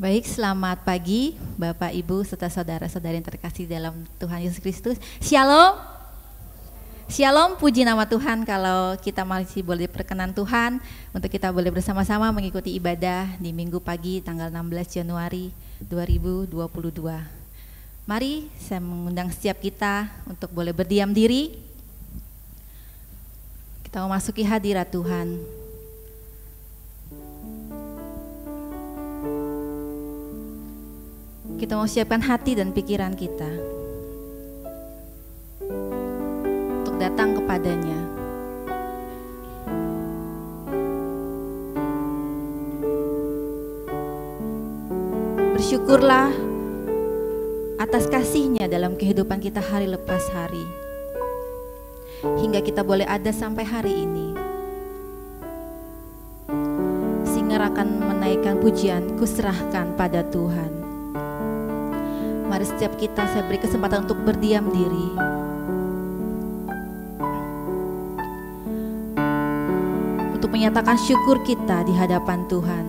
Baik, selamat pagi Bapak, Ibu, serta saudara-saudari yang terkasih dalam Tuhan Yesus Kristus. Shalom. Shalom, puji nama Tuhan kalau kita masih boleh diperkenan Tuhan untuk kita boleh bersama-sama mengikuti ibadah di Minggu pagi tanggal 16 Januari 2022. Mari saya mengundang setiap kita untuk boleh berdiam diri. Kita memasuki hadirat Tuhan. Kita mau siapkan hati dan pikiran kita untuk datang kepadanya. Bersyukurlah atas kasih-Nya dalam kehidupan kita hari lepas hari, hingga kita boleh ada sampai hari ini. Sehingga akan menaikkan pujian, kuserahkan pada Tuhan. Mari setiap kita saya beri kesempatan untuk berdiam diri. Untuk menyatakan syukur kita di hadapan Tuhan.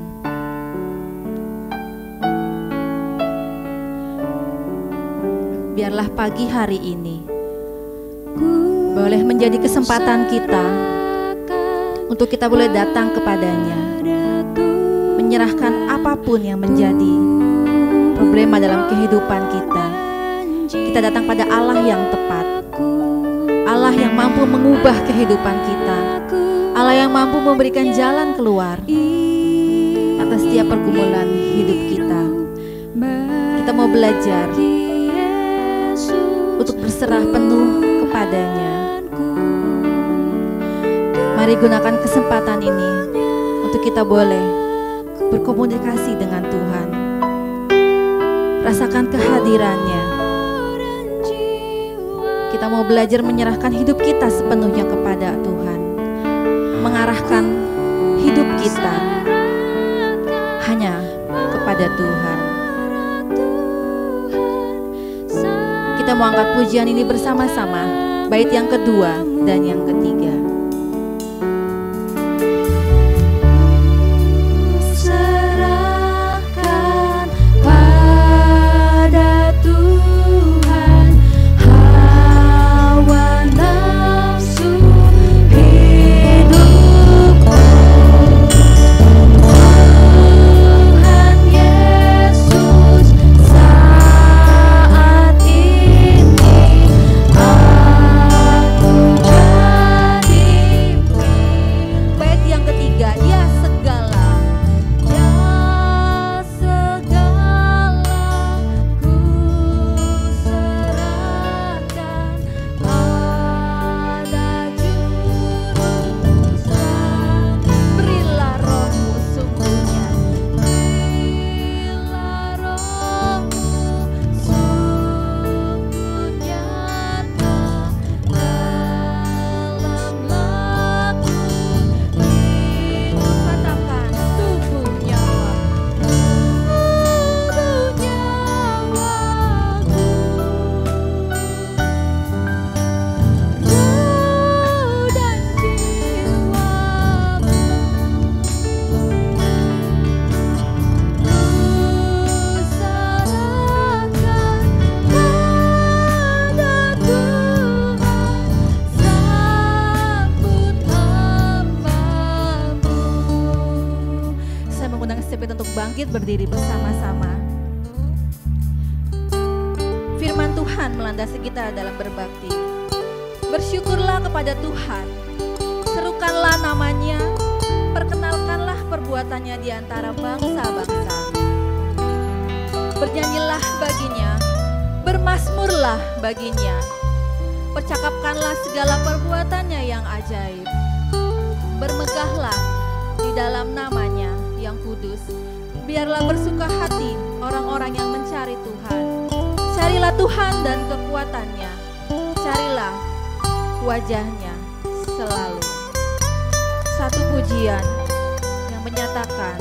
Biarlah pagi hari ini boleh menjadi kesempatan kita untuk kita boleh datang kepadanya, menyerahkan apapun yang menjadi problema dalam kehidupan kita. Kita datang pada Allah yang tepat, Allah yang mampu mengubah kehidupan kita, Allah yang mampu memberikan jalan keluar atas setiap pergumulan hidup kita. Kita mau belajar untuk berserah penuh kepadanya. Mari gunakan kesempatan ini untuk kita boleh berkomunikasi dengan Tuhan. Rasakan kehadirannya. Kita mau belajar menyerahkan hidup kita sepenuhnya kepada Tuhan. Mengarahkan hidup kita hanya kepada Tuhan. Kita mau angkat pujian ini bersama-sama, bait yang kedua dan yang ketiga. Berdiri bersama-sama. Firman Tuhan melandasi kita dalam berbakti. Bersyukurlah kepada Tuhan, serukanlah namanya, perkenalkanlah perbuatannya di antara bangsa-bangsa. Bernyanyilah baginya, bermazmurlah baginya, percakapkanlah segala perbuatannya yang ajaib. Bermegahlah di dalam namanya yang kudus. Kudus. Biarlah bersuka hati orang-orang yang mencari Tuhan. Carilah Tuhan dan kekuatannya. Carilah wajahnya selalu. Satu pujian yang menyatakan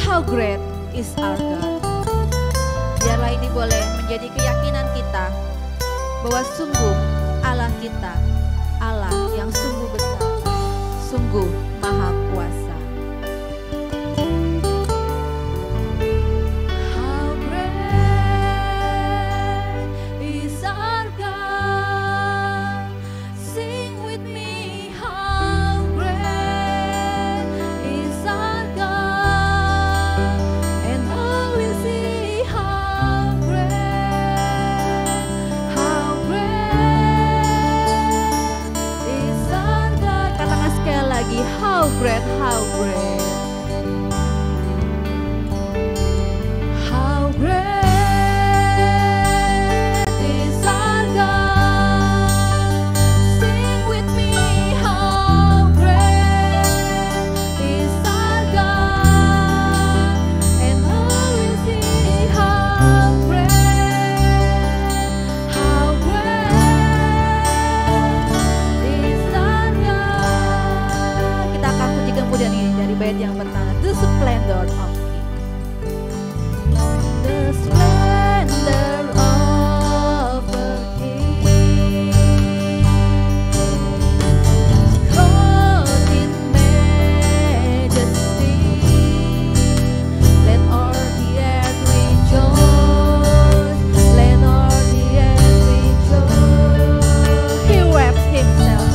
How great is our God. Biarlah ini boleh menjadi keyakinan kita bahwa sungguh Allah kita, Allah yang sungguh besar, sungguh maha kuasa. How great, how great, how great is our God. Sing with me, how great is our God, and all will see how great is our God. Kita akan puji kemudian ini dari bait yang pertama, The Splendor of King. The splendor of a king, clothed in majesty. Let all the earth rejoice. Let all the earth rejoice. He wrapped himself.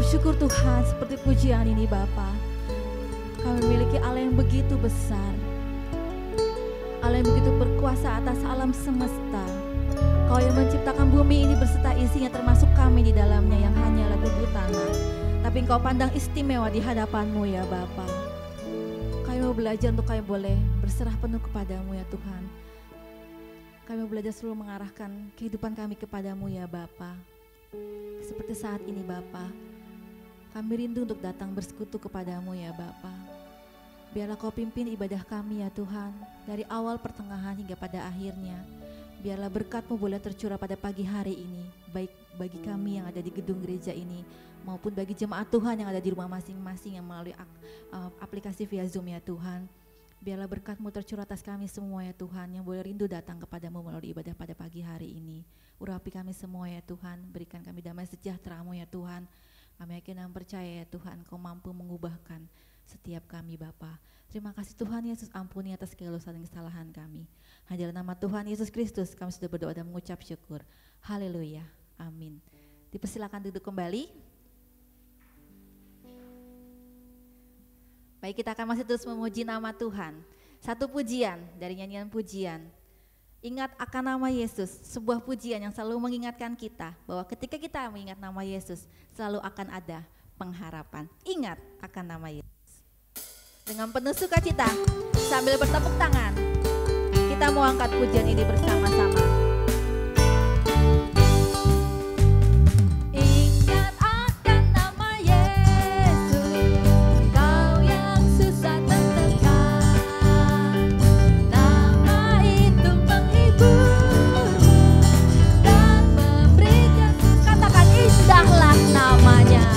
Syukur Tuhan seperti pujian ini Bapa. Kami memiliki Allah yang begitu besar, Allah yang begitu berkuasa atas alam semesta. Kau yang menciptakan bumi ini berserta isinya, termasuk kami di dalamnya yang hanyalah debu tanah. Tapi Engkau pandang istimewa di hadapan-Mu ya Bapa. Kami mau belajar untuk kami boleh berserah penuh kepadamu ya Tuhan. Kami mau belajar selalu mengarahkan kehidupan kami kepadamu ya Bapa. Seperti saat ini Bapa, kami rindu untuk datang bersekutu kepadamu ya Bapa. Biarlah kau pimpin ibadah kami ya Tuhan, dari awal pertengahan hingga pada akhirnya. Biarlah berkat-Mu boleh tercurah pada pagi hari ini, baik bagi kami yang ada di gedung gereja ini, maupun bagi jemaat Tuhan yang ada di rumah masing-masing yang melalui aplikasi via Zoom ya Tuhan. Biarlah berkat-Mu tercurah atas kami semua ya Tuhan, yang boleh rindu datang kepadamu melalui ibadah pada pagi hari ini. Urapi kami semua ya Tuhan, berikan kami damai sejahtera-Mu ya Tuhan. Kami yakin dan percaya ya Tuhan, Kau mampu mengubahkan setiap kami Bapa. Terima kasih Tuhan Yesus, ampuni atas segala dosa dan kesalahan kami. Hanya dalam nama Tuhan Yesus Kristus kami sudah berdoa dan mengucap syukur. Haleluya, amin. Dipersilakan duduk kembali. Baik, kita akan masih terus memuji nama Tuhan. Satu pujian dari nyanyian pujian, ingat akan nama Yesus, sebuah pujian yang selalu mengingatkan kita bahwa ketika kita mengingat nama Yesus selalu akan ada pengharapan. Ingat akan nama Yesus. Dengan penuh sukacita, sambil bertepuk tangan, kita mau angkat pujian ini bersama-sama. Ingat akan nama Yesus, kau yang susah tertekan. Nama itu menghiburmu dan memberikan, katakan indahlah namanya.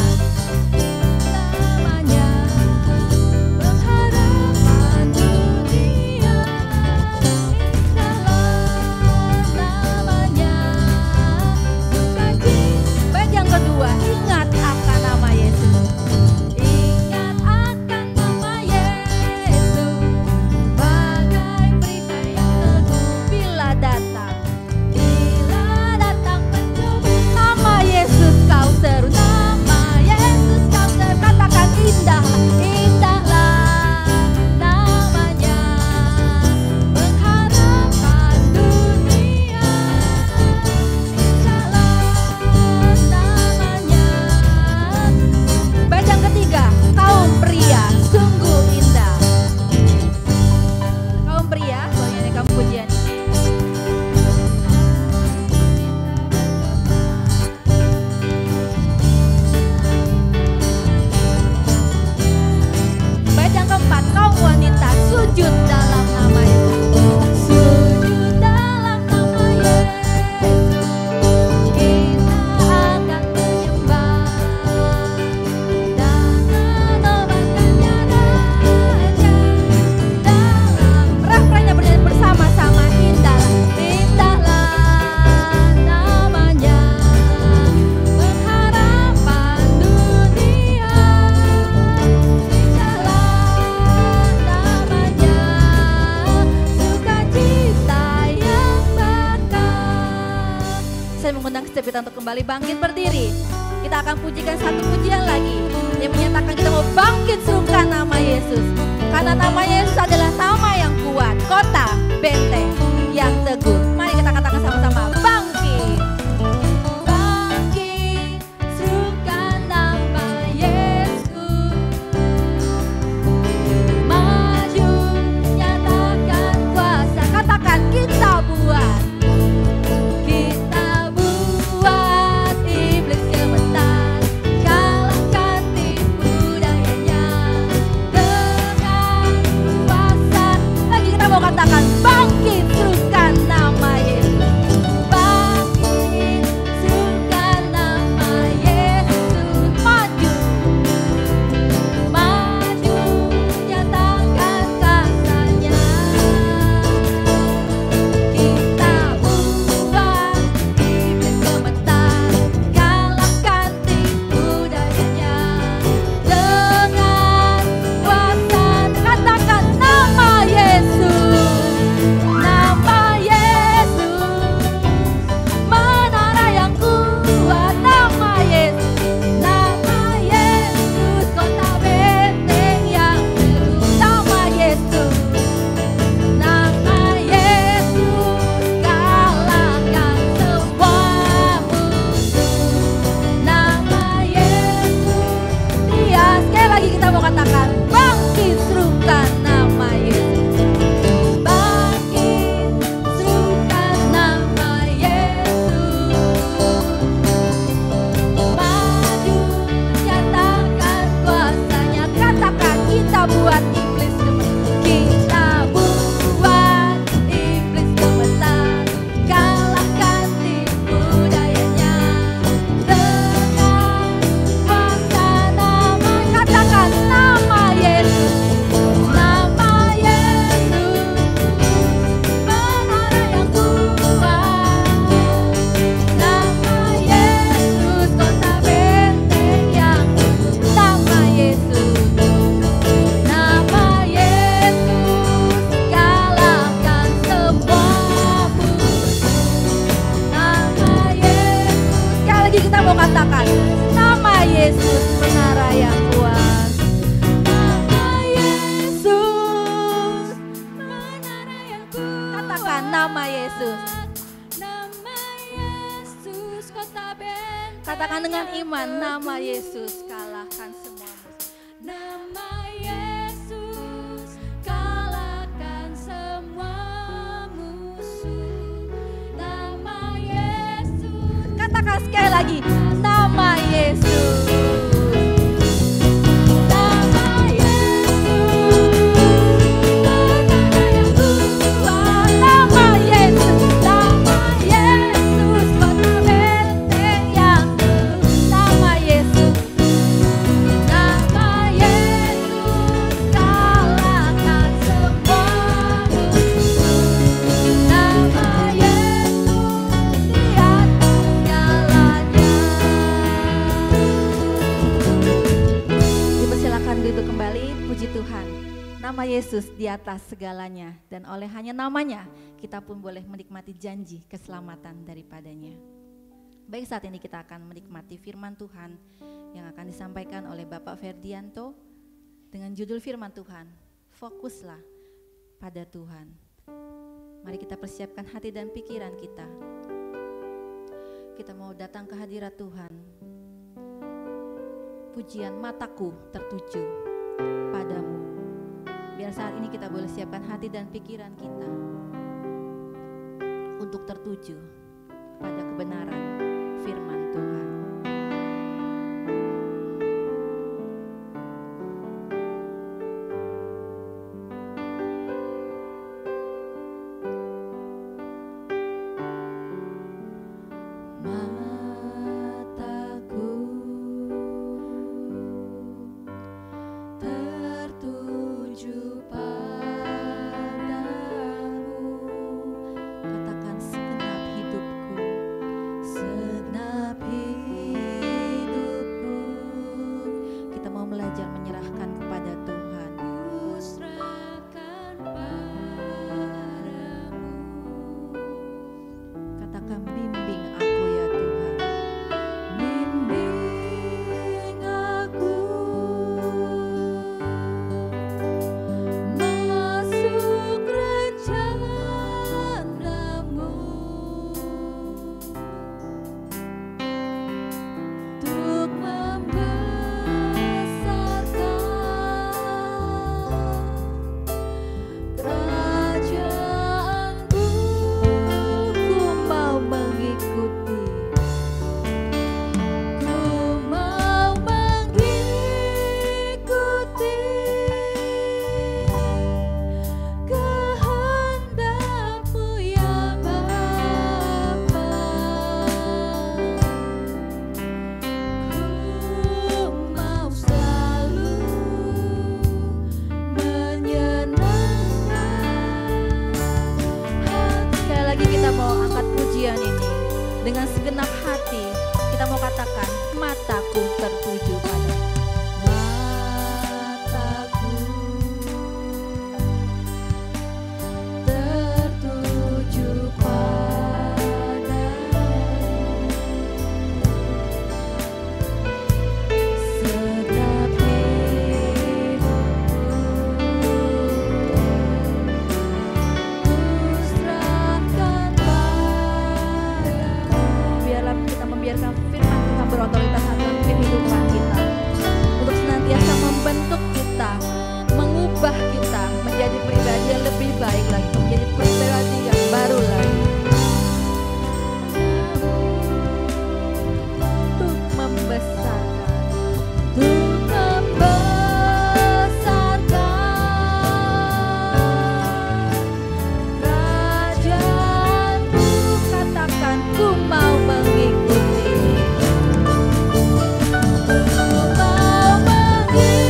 Kita untuk kembali bangkit berdiri. Kita akan pujikan satu pujian lagi yang menyatakan kita mau bangkit serukan nama Yesus. Karena nama Yesus adalah nama yang kuat, kota, benteng yang teguh. Mari kita katakan sama-sama, bangkit. Bangkit, serukan nama Yesus. Maju, nyatakan kuasa. Katakan kita buat. Katakan bangkit serukan nama Yesus. Bangkit serukan nama Yesus. Maju, maju, nyatakan kasanya. Kita buat iblis gemetar, kalahkan tipu dayanya. Dengan kuasa katakan nama Yesus. nama Yesus. Katakan dengan iman, nama Yesus kalahkan semua musuh. Nama Yesus kalahkan semua musuh. Nama Yesus. Katakan sekali lagi, nama Yesus. Nama Yesus di atas segalanya, dan oleh hanya namanya kita pun boleh menikmati janji keselamatan daripadanya. Baik, saat ini kita akan menikmati firman Tuhan yang akan disampaikan oleh Bapak Ferdianto dengan judul firman Tuhan, fokuslah pada Tuhan. Mari kita persiapkan hati dan pikiran kita. Kita mau datang ke hadirat Tuhan. Pujian mataku tertuju padamu. Biar saat ini kita boleh siapkan hati dan pikiran kita untuk tertuju pada kebenaran firman Tuhan. Dengan segenap hati kita mau katakan, mataku tertuju pada Mataku tertuju pada setiap hidupku, kuserahkan biarlah kita membiarkan firman Tuhan berotoritas atas kehidupan kita untuk senantiasa membentuk kita, mengubah kita menjadi pribadi yang lebih baik lagi, menjadi pribadi yang baru lagi, untuk membesarkan, kerajaanmu. Katakan, ku mau mengikuti. Ku mau mengikuti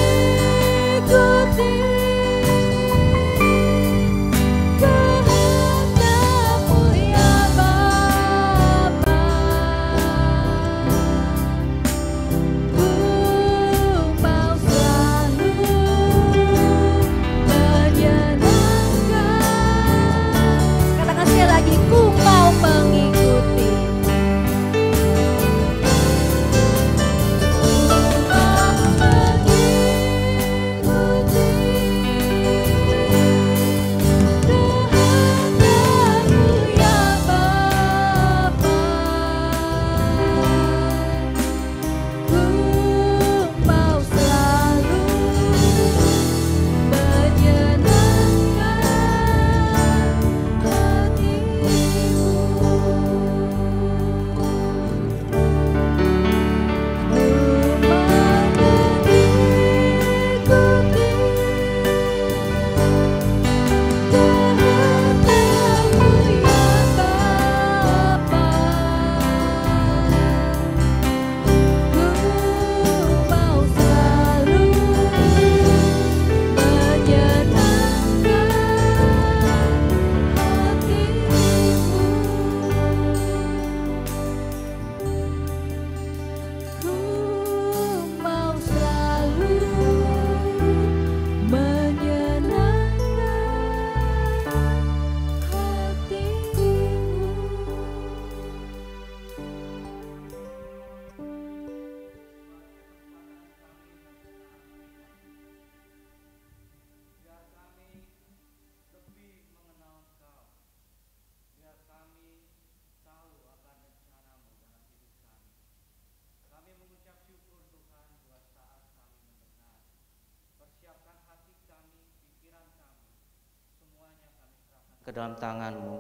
ke dalam tangan-Mu.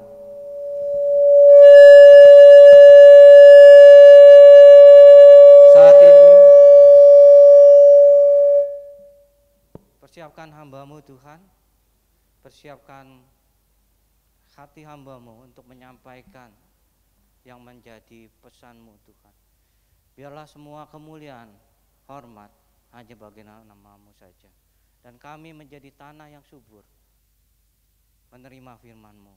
Saat ini persiapkan hamba-Mu Tuhan, persiapkan hati hamba-Mu untuk menyampaikan yang menjadi pesan-Mu Tuhan. Biarlah semua kemuliaan, hormat hanya bagi nama-Mu saja. Dan kami menjadi tanah yang subur, menerima firman-Mu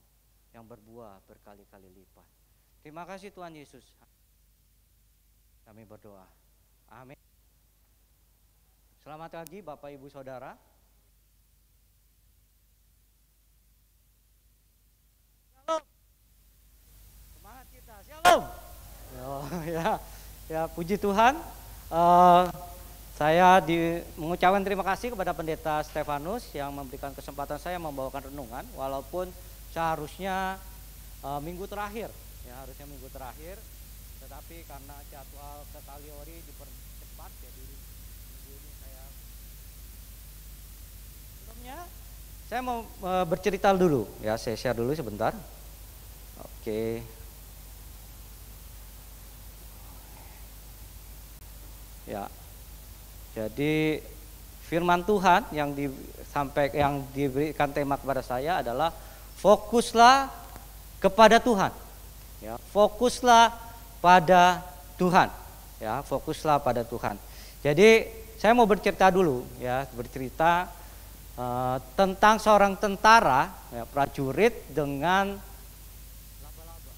yang berbuah berkali-kali lipat. Terima kasih Tuhan Yesus. Kami berdoa. Amin. Selamat pagi Bapak Ibu Saudara. Shalom. Semangat kita. Shalom. Ya, puji Tuhan. Saya mengucapkan terima kasih kepada Pendeta Stefanus yang memberikan kesempatan saya membawakan renungan, walaupun seharusnya minggu terakhir, tetapi karena jadwal ke Kaliori dipercepat, jadi minggu ini sebelumnya saya mau bercerita dulu, ya saya share dulu sebentar. Oke. Ya. Jadi firman Tuhan yang diberikan tema kepada saya adalah fokuslah kepada Tuhan. Ya, fokuslah pada Tuhan. Ya, fokuslah pada Tuhan. Jadi saya mau bercerita dulu, ya, tentang seorang tentara, ya, prajurit dengan laba-laba.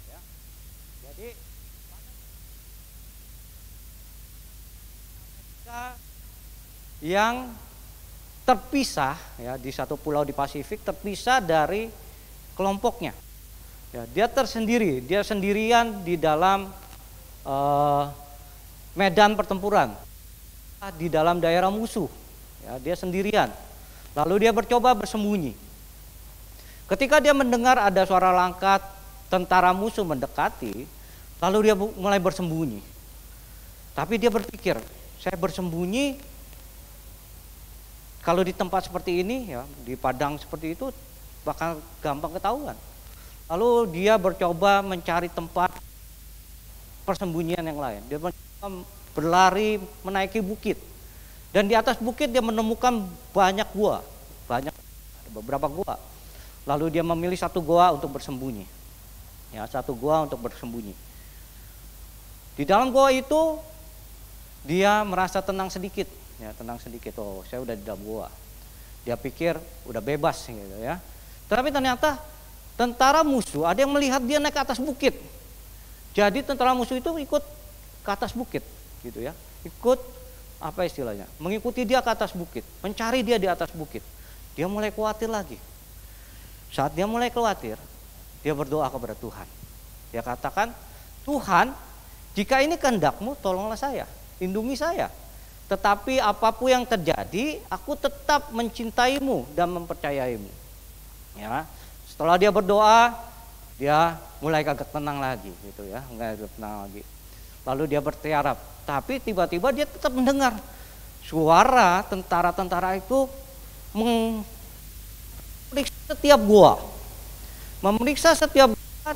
Ya. Jadi yang terpisah, ya, di satu pulau di Pasifik, terpisah dari kelompoknya. Ya, dia sendirian di dalam medan pertempuran, di dalam daerah musuh. Ya, dia sendirian. Lalu dia mencoba bersembunyi. Ketika dia mendengar ada suara langkah tentara musuh mendekati, lalu dia mulai bersembunyi. Tapi dia berpikir, saya bersembunyi kalau di tempat seperti ini, ya, di padang seperti itu bakal gampang ketahuan. Lalu dia mencoba mencari tempat persembunyian yang lain. Dia mencoba berlari menaiki bukit. Dan di atas bukit dia menemukan banyak gua, beberapa gua. Lalu dia memilih satu gua untuk bersembunyi. Ya, satu gua untuk bersembunyi. Di dalam gua itu dia merasa tenang sedikit, ya, oh saya udah di dalam gua. Dia pikir udah bebas gitu, ya. Tapi ternyata tentara musuh ada yang melihat dia naik ke atas bukit. Jadi tentara musuh itu ikut ke atas bukit gitu, ya. Ikut apa istilahnya? Mengikuti dia ke atas bukit, mencari dia di atas bukit. Dia mulai khawatir lagi. Saat dia mulai khawatir, dia berdoa kepada Tuhan. Dia katakan, "Tuhan, jika ini kehendak-Mu, tolonglah saya. Lindungi saya. Tetapi apapun yang terjadi, aku tetap mencintaimu dan mempercayaimu." Ya, setelah dia berdoa, dia mulai agak tenang lagi, gitu ya, Lalu dia bertiarap, tapi tiba-tiba dia tetap mendengar suara tentara-tentara itu memeriksa setiap gua,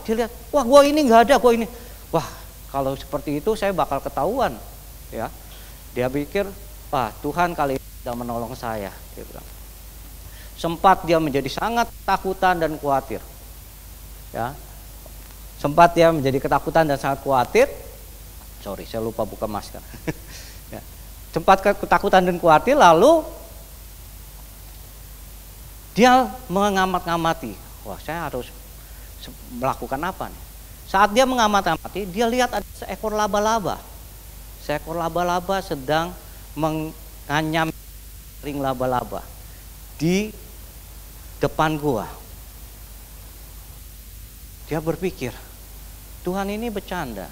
dilihat, wah gua ini nggak ada, gua ini, wah kalau seperti itu saya bakal ketahuan. Ya, dia pikir, wah Tuhan kali ini sudah menolong saya. Dia bilang. Sempat dia menjadi sangat ketakutan dan khawatir. Ya, sempat dia menjadi ketakutan dan sangat khawatir. Sorry, saya lupa buka masker. Ya, sempat ketakutan dan khawatir, lalu dia mengamat-ngamati. Wah, saya harus melakukan apa nih? Saat dia mengamat-amati, dia lihat ada seekor laba-laba. Seekor laba-laba sedang menganyam ring laba-laba di depan gua. Dia berpikir, Tuhan ini bercanda.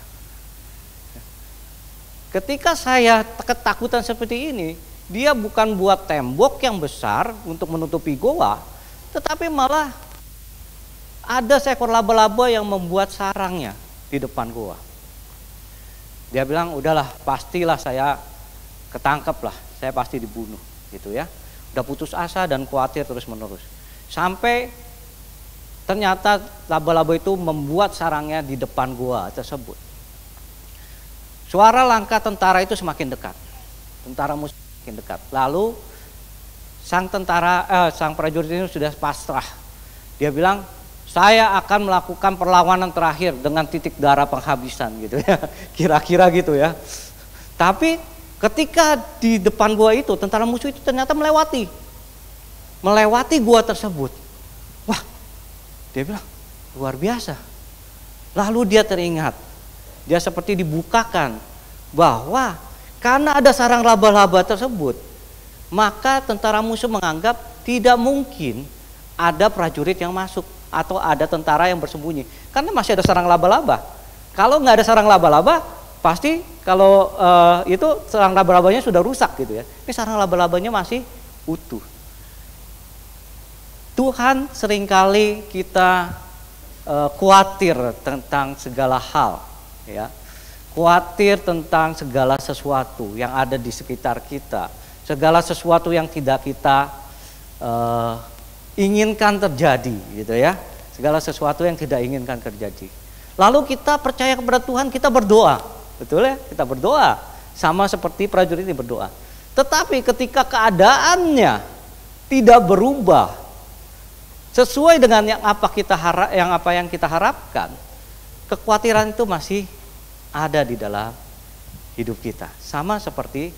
Ketika saya ketakutan seperti ini, dia bukan buat tembok yang besar untuk menutupi gua, tetapi malah ada seekor laba-laba yang membuat sarangnya di depan gua. Dia bilang, udahlah, pastilah saya ketangkep lah, saya pasti dibunuh, gitu ya. Udah putus asa dan khawatir terus menerus. Sampai ternyata laba-laba itu membuat sarangnya di depan gua tersebut. Suara langkah tentara itu semakin dekat. Tentara musuh semakin dekat. Lalu sang prajurit ini sudah pasrah. Dia bilang, saya akan melakukan perlawanan terakhir dengan titik darah penghabisan gitu ya. Kira-kira gitu ya. Tapi ketika di depan gua itu, tentara musuh itu ternyata melewati gua tersebut. Wah, dia bilang luar biasa. Lalu dia teringat, dia seperti dibukakan bahwa karena ada sarang laba-laba tersebut, maka tentara musuh menganggap tidak mungkin ada prajurit yang masuk atau ada tentara yang bersembunyi, karena masih ada sarang laba-laba. Kalau nggak ada sarang laba-laba, pasti kalau itu sarang laba-labanya sudah rusak gitu ya. Ini sarang laba-labanya masih utuh. Tuhan seringkali kita khawatir tentang segala hal, ya, khawatir tentang segala sesuatu yang ada di sekitar kita, segala sesuatu yang tidak kita inginkan terjadi, gitu ya, segala sesuatu yang tidak inginkan terjadi. Lalu kita percaya kepada Tuhan, kita berdoa, betul ya, kita berdoa sama seperti prajurit ini berdoa. Tetapi ketika keadaannya tidak berubah sesuai dengan yang kita harapkan, kekhawatiran itu masih ada di dalam hidup kita. Sama seperti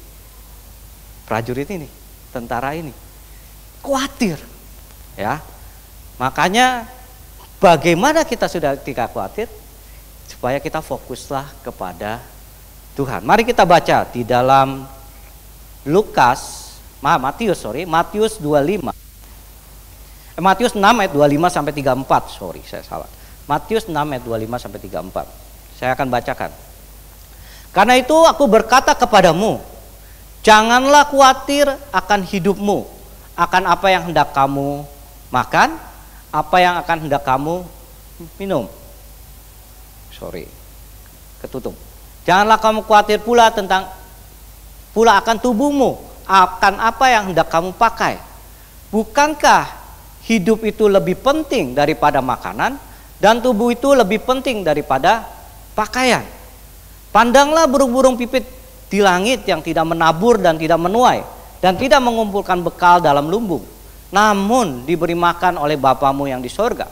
prajurit ini, tentara ini, khawatir, ya. Makanya bagaimana kita sudah tidak khawatir, supaya kita fokuslah kepada Tuhan. Mari kita baca di dalam Matius 25. Matius 6 ayat 25 sampai 34, Matius 6 ayat 25 sampai 34. Saya akan bacakan. Karena itu aku berkata kepadamu, janganlah khawatir akan hidupmu, akan apa yang hendak kamu makan, apa yang akan hendak kamu minum. Ketutup. Janganlah kamu khawatir pula akan tubuhmu, akan apa yang hendak kamu pakai. Bukankah hidup itu lebih penting daripada makanan, dan tubuh itu lebih penting daripada pakaian? Pandanglah burung-burung pipit di langit yang tidak menabur dan tidak menuai, dan tidak mengumpulkan bekal dalam lumbung, namun diberi makan oleh Bapamu yang di sorga.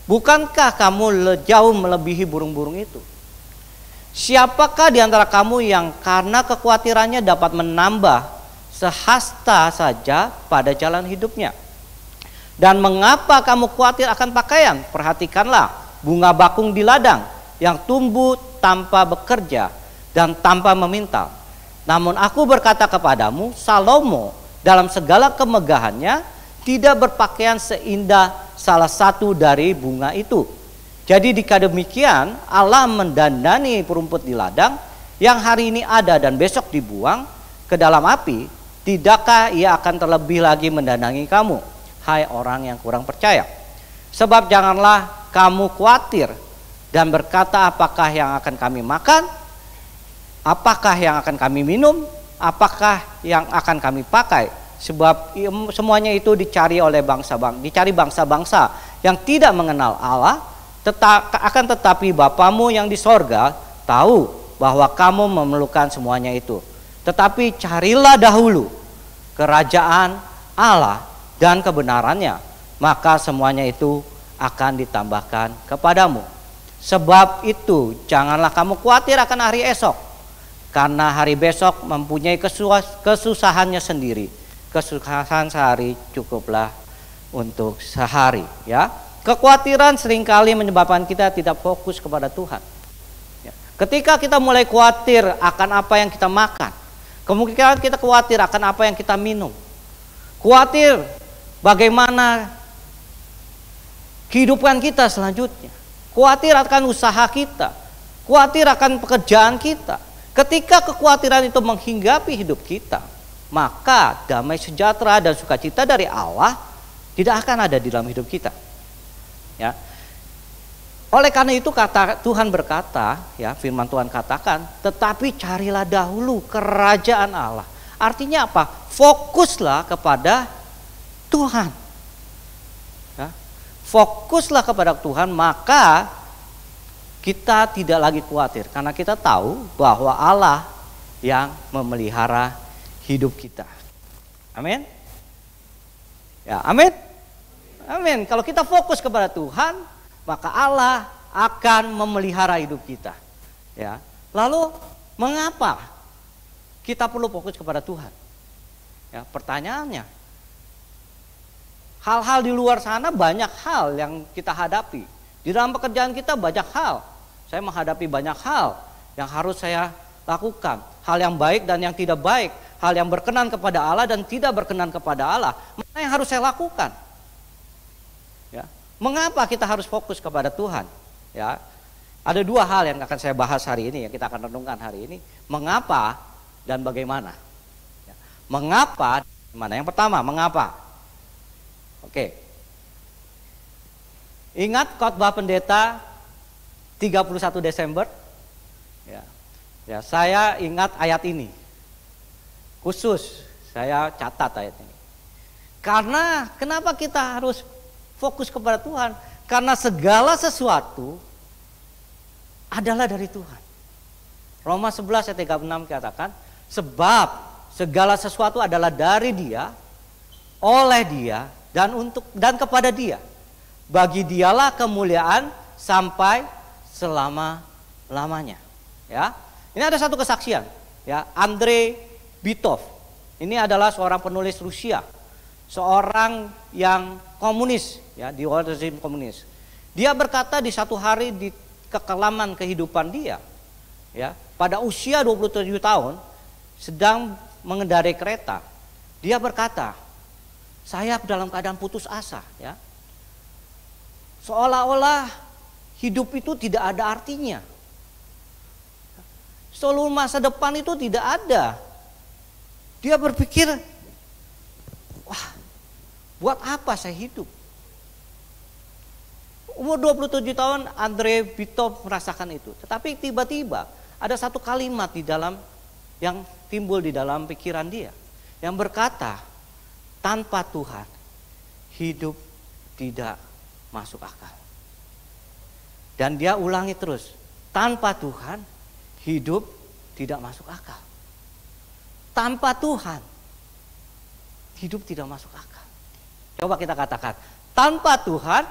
Bukankah kamu jauh melebihi burung-burung itu? Siapakah di antara kamu yang karena kekhawatirannya dapat menambah sehasta saja pada jalan hidupnya? Dan mengapa kamu khawatir akan pakaian? Perhatikanlah bunga bakung di ladang yang tumbuh tanpa bekerja dan tanpa memintal. Namun aku berkata kepadamu, Salomo dalam segala kemegahannya tidak berpakaian seindah salah satu dari bunga itu. Jadi demikian Allah mendandani perumput di ladang yang hari ini ada dan besok dibuang ke dalam api. Tidakkah ia akan terlebih lagi mendandangi kamu, hai orang yang kurang percaya? Sebab janganlah kamu khawatir dan berkata, apakah yang akan kami makan, apakah yang akan kami minum, apakah yang akan kami pakai? Sebab semuanya itu dicari bangsa-bangsa yang tidak mengenal Allah. Tetapi Bapamu yang di sorga tahu bahwa kamu memerlukan semuanya itu. Tetapi carilah dahulu kerajaan Allah dan kebenarannya, maka semuanya itu akan ditambahkan kepadamu. Sebab itu janganlah kamu khawatir akan hari esok, karena hari besok mempunyai kesusahannya sendiri. Kesusahan sehari cukuplah untuk sehari, ya. Kekhawatiran seringkali menyebabkan kita tidak fokus kepada Tuhan, ya. Ketika kita mulai khawatir akan apa yang kita makan, kemungkinan kita khawatir akan apa yang kita minum, khawatir bagaimana kehidupan kita selanjutnya, khawatir akan usaha kita, khawatir akan pekerjaan kita. Ketika kekhawatiran itu menghinggapi hidup kita, maka damai sejahtera dan sukacita dari Allah tidak akan ada di dalam hidup kita, ya. Oleh karena itu Tuhan berkata, ya, firman Tuhan katakan, tetapi carilah dahulu kerajaan Allah. Artinya apa? Fokuslah kepada Tuhan. fokuslah kepada Tuhan, maka kita tidak lagi khawatir karena kita tahu bahwa Allah yang memelihara hidup kita. Amin. Ya, amin. Amin. Kalau kita fokus kepada Tuhan, maka Allah akan memelihara hidup kita. Ya. Lalu mengapa kita perlu fokus kepada Tuhan? Ya, pertanyaannya, hal-hal di luar sana banyak hal yang kita hadapi. Di dalam pekerjaan kita banyak hal. Saya menghadapi banyak hal yang harus saya lakukan. Hal yang baik dan yang tidak baik. Hal yang berkenan kepada Allah dan tidak berkenan kepada Allah. Mana yang harus saya lakukan? Ya. Mengapa kita harus fokus kepada Tuhan? Ya. Ada dua hal yang akan saya bahas hari ini, yang kita akan renungkan hari ini. Mengapa dan bagaimana? Ya. Mengapa? Mana? Yang pertama, mengapa? Oke. Ingat khotbah pendeta 31 Desember? Ya. Ya, saya ingat ayat ini. Khusus saya catat ayat ini. Karena kenapa kita harus fokus kepada Tuhan? Karena segala sesuatu adalah dari Tuhan. Roma 11 ayat 36 katakan, sebab segala sesuatu adalah dari Dia, oleh Dia, dan kepada Dia. Bagi Dialah kemuliaan sampai selama-lamanya. Ya. Ini ada satu kesaksian, ya, Andrei Bitov. Ini adalah seorang penulis Rusia, seorang yang komunis, ya, di rezim komunis. Dia berkata di satu hari di kekelaman kehidupan dia, ya, pada usia 27 tahun, sedang mengendarai kereta, dia berkata, saya dalam keadaan putus asa, ya, seolah-olah hidup itu tidak ada artinya, seluruh masa depan itu tidak ada. Dia berpikir, wah, buat apa saya hidup? Umur 27 tahun Andrei Bitov merasakan itu. Tetapi tiba-tiba ada satu kalimat di dalam yang timbul di dalam pikiran dia, yang berkata, tanpa Tuhan hidup tidak masuk akal. Dan dia ulangi terus, tanpa Tuhan hidup tidak masuk akal. Tanpa Tuhan hidup tidak masuk akal. Coba kita katakan, tanpa Tuhan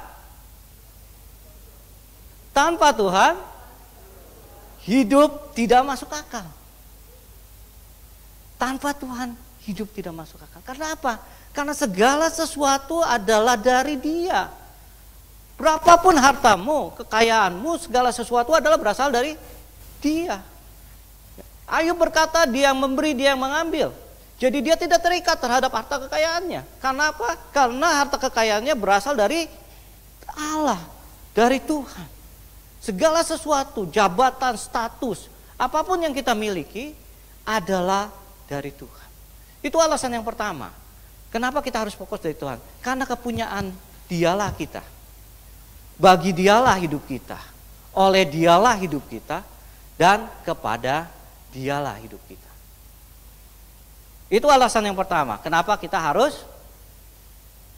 hidup tidak masuk akal. Tanpa Tuhan hidup tidak masuk akal. Karena apa? Karena segala sesuatu adalah dari Dia. Berapapun hartamu, kekayaanmu, segala sesuatu adalah berasal dari Dia. Ayub berkata, dia yang memberi, dia yang mengambil. Jadi dia tidak terikat terhadap harta kekayaannya. Karena apa? Karena harta kekayaannya berasal dari Allah, dari Tuhan. Segala sesuatu, jabatan, status, apapun yang kita miliki adalah dari Tuhan. Itu alasan yang pertama. Kenapa kita harus fokus dari Tuhan? Karena kepunyaan Dialah kita. Bagi Dialah hidup kita. Oleh Dialah hidup kita. Dan kepada Dialah hidup kita. Itu alasan yang pertama. Kenapa kita harus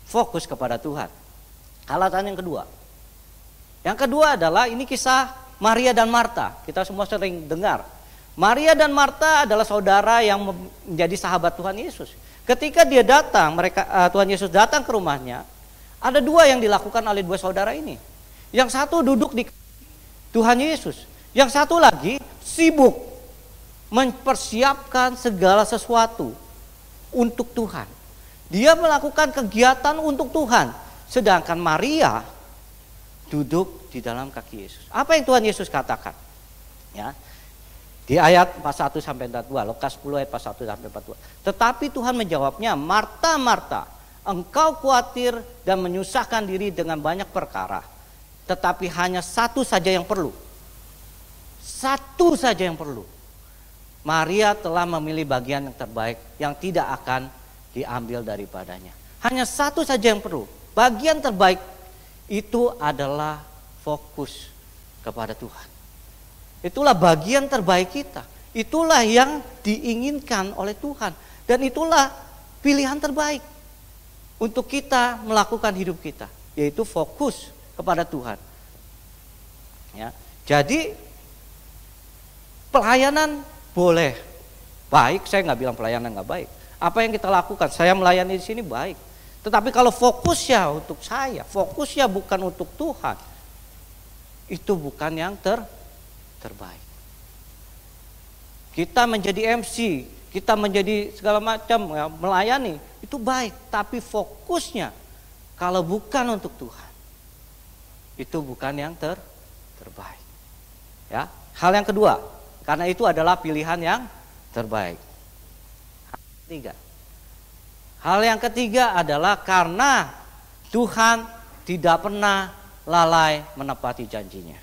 fokus kepada Tuhan. Alasan yang kedua. Yang kedua adalah ini kisah Maria dan Marta. Kita semua sering dengar. Maria dan Marta adalah saudara yang menjadi sahabat Tuhan Yesus. Ketika dia datang, Tuhan Yesus datang ke rumahnya, ada dua yang dilakukan oleh dua saudara ini. Yang satu duduk di Tuhan Yesus, yang satu lagi sibuk mempersiapkan segala sesuatu untuk Tuhan. Dia melakukan kegiatan untuk Tuhan, sedangkan Maria duduk di dalam kaki Yesus. Apa yang Tuhan Yesus katakan? Ya. Di ayat 41 sampai 42, Lukas 10 ayat 41 sampai 42. Tetapi Tuhan menjawabnya, Marta, Marta, engkau khawatir dan menyusahkan diri dengan banyak perkara. Tetapi hanya satu saja yang perlu. Satu saja yang perlu. Maria telah memilih bagian yang terbaik yang tidak akan diambil daripadanya. Hanya satu saja yang perlu. Bagian terbaik itu adalah fokus kepada Tuhan. Itulah bagian terbaik kita. Itulah yang diinginkan oleh Tuhan. Dan itulah pilihan terbaik untuk kita melakukan hidup kita. yaitu fokus kepada Tuhan. Ya. Jadi pelayanan boleh baik, saya nggak bilang pelayanan nggak baik. Apa yang kita lakukan, saya melayani di sini baik. Tetapi kalau fokusnya untuk saya, fokusnya bukan untuk Tuhan, itu bukan yang terbaik. Kita menjadi MC, kita menjadi segala macam ya, melayani, itu baik. Tapi fokusnya kalau bukan untuk Tuhan, itu bukan yang terbaik. Ya, hal yang kedua, karena itu adalah pilihan yang terbaik. Hal yang ketiga adalah karena Tuhan tidak pernah lalai menepati janjinya.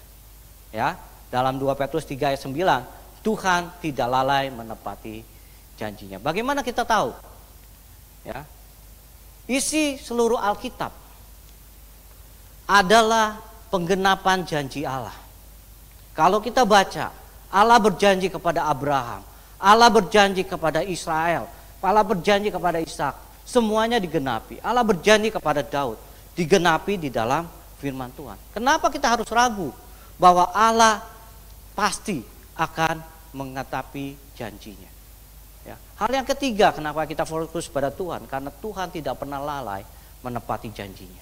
Ya, dalam 2 Petrus 3 ayat 9, Tuhan tidak lalai menepati janjinya. Bagaimana kita tahu? Ya, isi seluruh Alkitab adalah penggenapan janji Allah. Kalau kita baca, Allah berjanji kepada Abraham, Allah berjanji kepada Israel, Allah berjanji kepada Ishak, semuanya digenapi. Allah berjanji kepada Daud, digenapi di dalam firman Tuhan. Kenapa kita harus ragu bahwa Allah pasti akan mengenapi janjinya? Ya. Hal yang ketiga, kenapa kita fokus pada Tuhan? Karena Tuhan tidak pernah lalai menepati janjinya.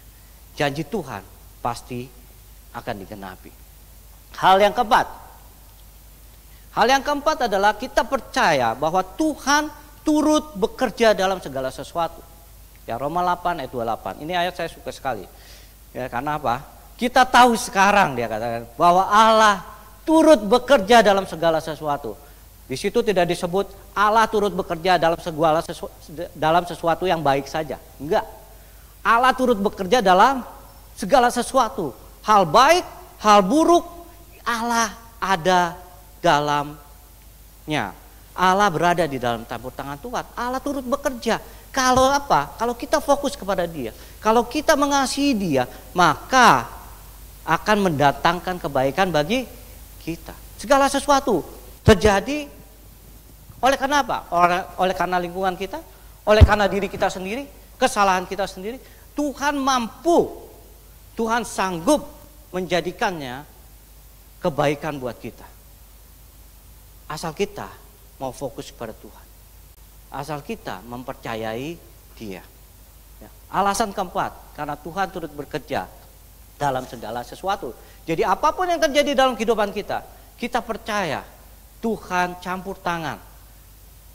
Janji Tuhan pasti akan digenapi. Hal yang keempat adalah kita percaya bahwa Tuhan turut bekerja dalam segala sesuatu. Ya, Roma 8 ayat 28. Ini ayat saya suka sekali. Ya, karena apa? Kita tahu sekarang, dia katakan, bahwa Allah turut bekerja dalam segala sesuatu. Di situ tidak disebut Allah turut bekerja dalam sesuatu yang baik saja. Enggak. Allah turut bekerja dalam segala sesuatu. Hal baik, hal buruk, Allah ada dalamnya. Allah berada di dalam campur tangan Tuhan. Allah turut bekerja. Kalau apa? Kalau kita fokus kepada Dia, kalau kita mengasihi Dia, maka akan mendatangkan kebaikan bagi kita. Segala sesuatu terjadi oleh karena apa? Oleh karena lingkungan kita, oleh karena diri kita sendiri, kesalahan kita sendiri. Tuhan mampu, Tuhan sanggup menjadikannya kebaikan buat kita. Asal kita mau fokus kepada Tuhan. Asal kita mempercayai Dia. Ya. Alasan keempat, karena Tuhan turut bekerja dalam segala sesuatu. Jadi apapun yang terjadi dalam kehidupan kita, kita percaya Tuhan campur tangan.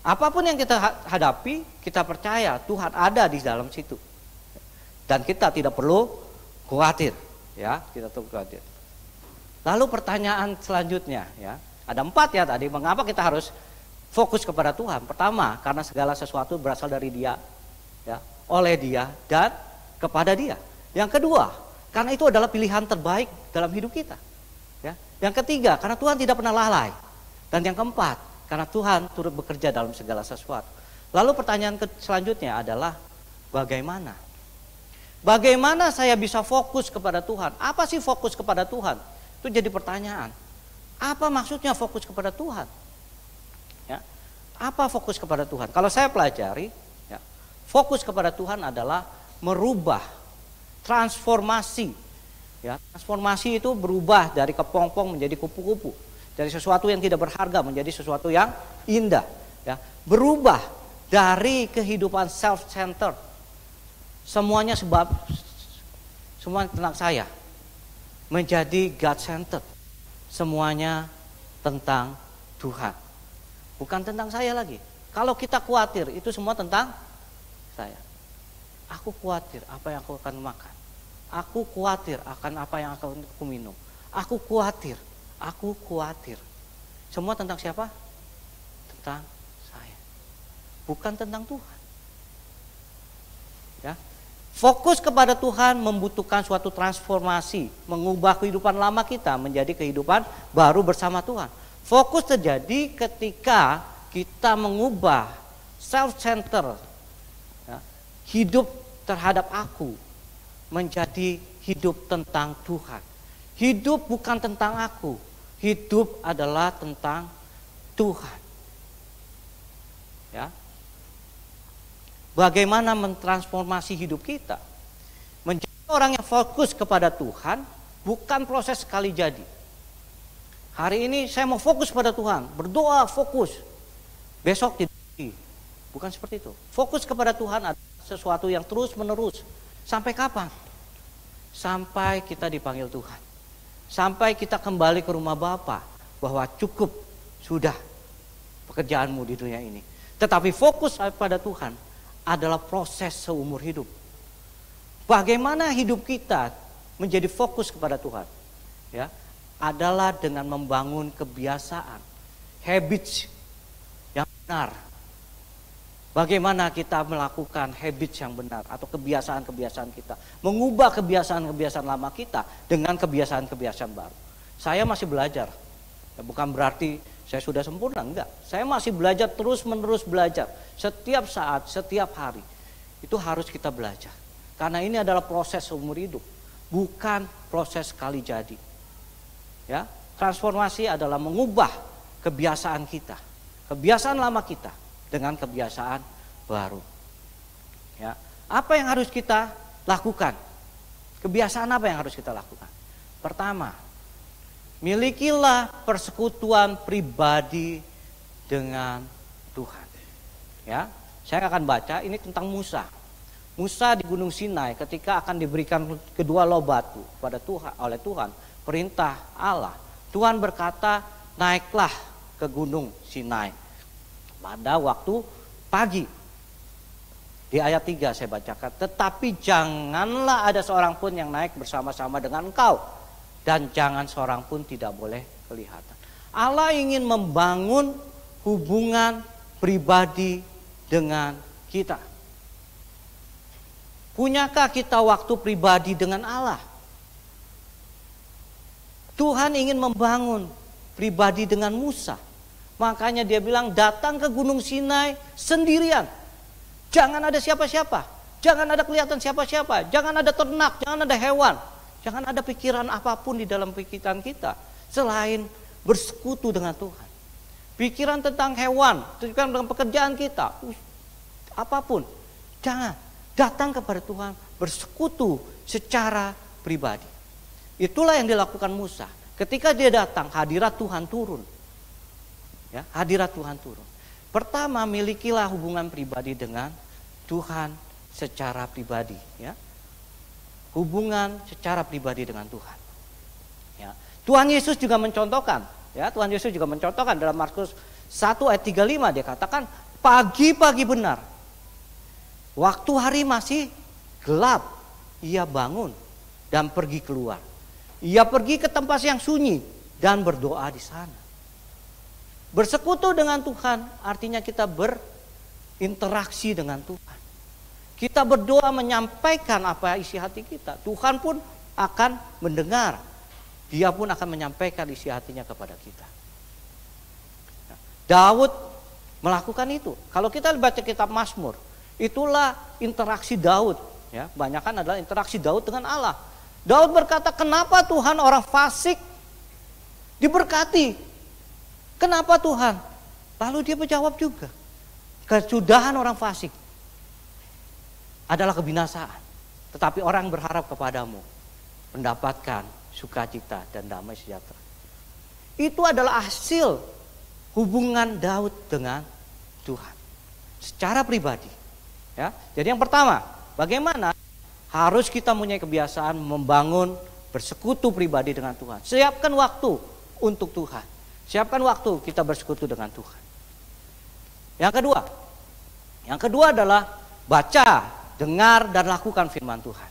Apapun yang kita hadapi, kita percaya Tuhan ada di dalam situ. Dan kita tidak perlu khawatir. Ya, kita tidak khawatir. Lalu pertanyaan selanjutnya, ya, ada 4 ya tadi. Mengapa kita harus fokus kepada Tuhan? Pertama, karena segala sesuatu berasal dari Dia, ya, oleh Dia dan kepada Dia. Yang kedua, karena itu adalah pilihan terbaik dalam hidup kita. Ya. Yang ketiga, karena Tuhan tidak pernah lalai. Dan yang keempat, karena Tuhan turut bekerja dalam segala sesuatu. Lalu pertanyaan selanjutnya adalah bagaimana? Bagaimana saya bisa fokus kepada Tuhan? Apa sih fokus kepada Tuhan? Itu jadi pertanyaan. Apa maksudnya fokus kepada Tuhan? Ya. Apa fokus kepada Tuhan? Kalau saya pelajari, ya, fokus kepada Tuhan adalah merubah, transformasi. Ya, transformasi itu berubah dari kepompong menjadi kupu-kupu, dari sesuatu yang tidak berharga menjadi sesuatu yang indah. Ya. Berubah dari kehidupan self-centered, semuanya tentang saya, menjadi God-centered, semuanya tentang Tuhan, bukan tentang saya lagi. Kalau kita khawatir, itu semua tentang saya. Aku khawatir apa yang aku akan makan. Aku khawatir akan apa yang akan aku minum. Aku khawatir. Semua tentang siapa? Tentang saya, bukan tentang Tuhan. Ya. Fokus kepada Tuhan membutuhkan suatu transformasi, mengubah kehidupan lama kita menjadi kehidupan baru bersama Tuhan. Fokus terjadi ketika kita mengubah self-centered, ya, hidup terhadap aku menjadi hidup tentang Tuhan. Hidup bukan tentang aku, hidup adalah tentang Tuhan. Ya. Bagaimana mentransformasi hidup kita menjadi Orang yang fokus kepada Tuhan bukan proses sekali jadi. Hari ini saya mau fokus pada Tuhan, berdoa fokus. Besok tidak. Bukan seperti itu. Fokus kepada Tuhan adalah sesuatu yang terus menerus. Sampai kapan? Sampai kita dipanggil Tuhan. Sampai kita kembali ke rumah Bapa, bahwa cukup sudah pekerjaanmu di dunia ini. Tetapi fokus pada Tuhan adalah proses seumur hidup. Bagaimana hidup kita menjadi fokus kepada Tuhan? Ya, adalah dengan membangun kebiasaan, habits yang benar. Bagaimana kita melakukan habits yang benar atau kebiasaan-kebiasaan kita, mengubah kebiasaan-kebiasaan lama kita dengan kebiasaan-kebiasaan baru. Saya masih belajar, bukan berarti saya sudah sempurna, enggak. Saya masih belajar, terus-menerus belajar. Setiap saat, setiap hari, itu harus kita belajar. Karena ini adalah proses seumur hidup, bukan proses sekali jadi. Ya, transformasi adalah mengubah kebiasaan kita, kebiasaan lama kita dengan kebiasaan baru. Ya, apa yang harus kita lakukan? Kebiasaan apa yang harus kita lakukan? Pertama, milikilah persekutuan pribadi dengan Tuhan. Ya, saya akan baca ini tentang Musa. Musa di Gunung Sinai ketika akan diberikan kedua loh batu pada Tuhan oleh Tuhan, perintah Allah. Tuhan berkata, naiklah ke Gunung Sinai pada waktu pagi. Di ayat 3 saya bacakan, tetapi janganlah ada seorang pun yang naik bersama-sama dengan engkau, dan jangan seorang pun tidak boleh kelihatan. Allah ingin membangun hubungan pribadi dengan kita. Punyakah kita waktu pribadi dengan Allah? Tuhan ingin membangun pribadi dengan Musa. Makanya dia bilang datang ke Gunung Sinai sendirian. Jangan ada siapa-siapa. Jangan ada kelihatan siapa-siapa. Jangan ada ternak, jangan ada hewan. Jangan ada pikiran apapun di dalam pikiran kita selain bersekutu dengan Tuhan. Pikiran tentang hewan, pikiran tentang pekerjaan kita, apapun. Jangan. Datang kepada Tuhan, bersekutu secara pribadi. Itulah yang dilakukan Musa. Ketika dia datang, hadirat Tuhan turun. Ya, hadirat Tuhan turun. Pertama, milikilah hubungan pribadi dengan Tuhan secara pribadi. Ya, hubungan secara pribadi dengan Tuhan. Ya, Tuhan Yesus juga mencontohkan. Ya, Tuhan Yesus juga mencontohkan dalam Markus 1 ayat 35 dia katakan pagi-pagi benar. Waktu hari masih gelap, ia bangun dan pergi keluar. Ia pergi ke tempat yang sunyi dan berdoa di sana. Bersekutu dengan Tuhan artinya kita berinteraksi dengan Tuhan. Kita berdoa menyampaikan apa isi hati kita. Tuhan pun akan mendengar. Dia pun akan menyampaikan isi hatinya kepada kita. Daud melakukan itu. Kalau kita baca kitab Mazmur, itulah interaksi Daud. Ya, kebanyakan adalah interaksi Daud dengan Allah. Daud berkata, kenapa Tuhan orang fasik diberkati? Kenapa Tuhan? Lalu dia menjawab juga, kesudahan orang fasik adalah kebinasaan. Tetapi orang berharap kepadamu mendapatkan sukacita dan damai sejahtera. Itu adalah hasil hubungan Daud dengan Tuhan secara pribadi. Ya, jadi yang pertama, bagaimana harus kita punya kebiasaan membangun bersekutu pribadi dengan Tuhan. Siapkan waktu untuk Tuhan. Siapkan waktu kita bersekutu dengan Tuhan. Yang kedua adalah baca, dengar dan lakukan firman Tuhan.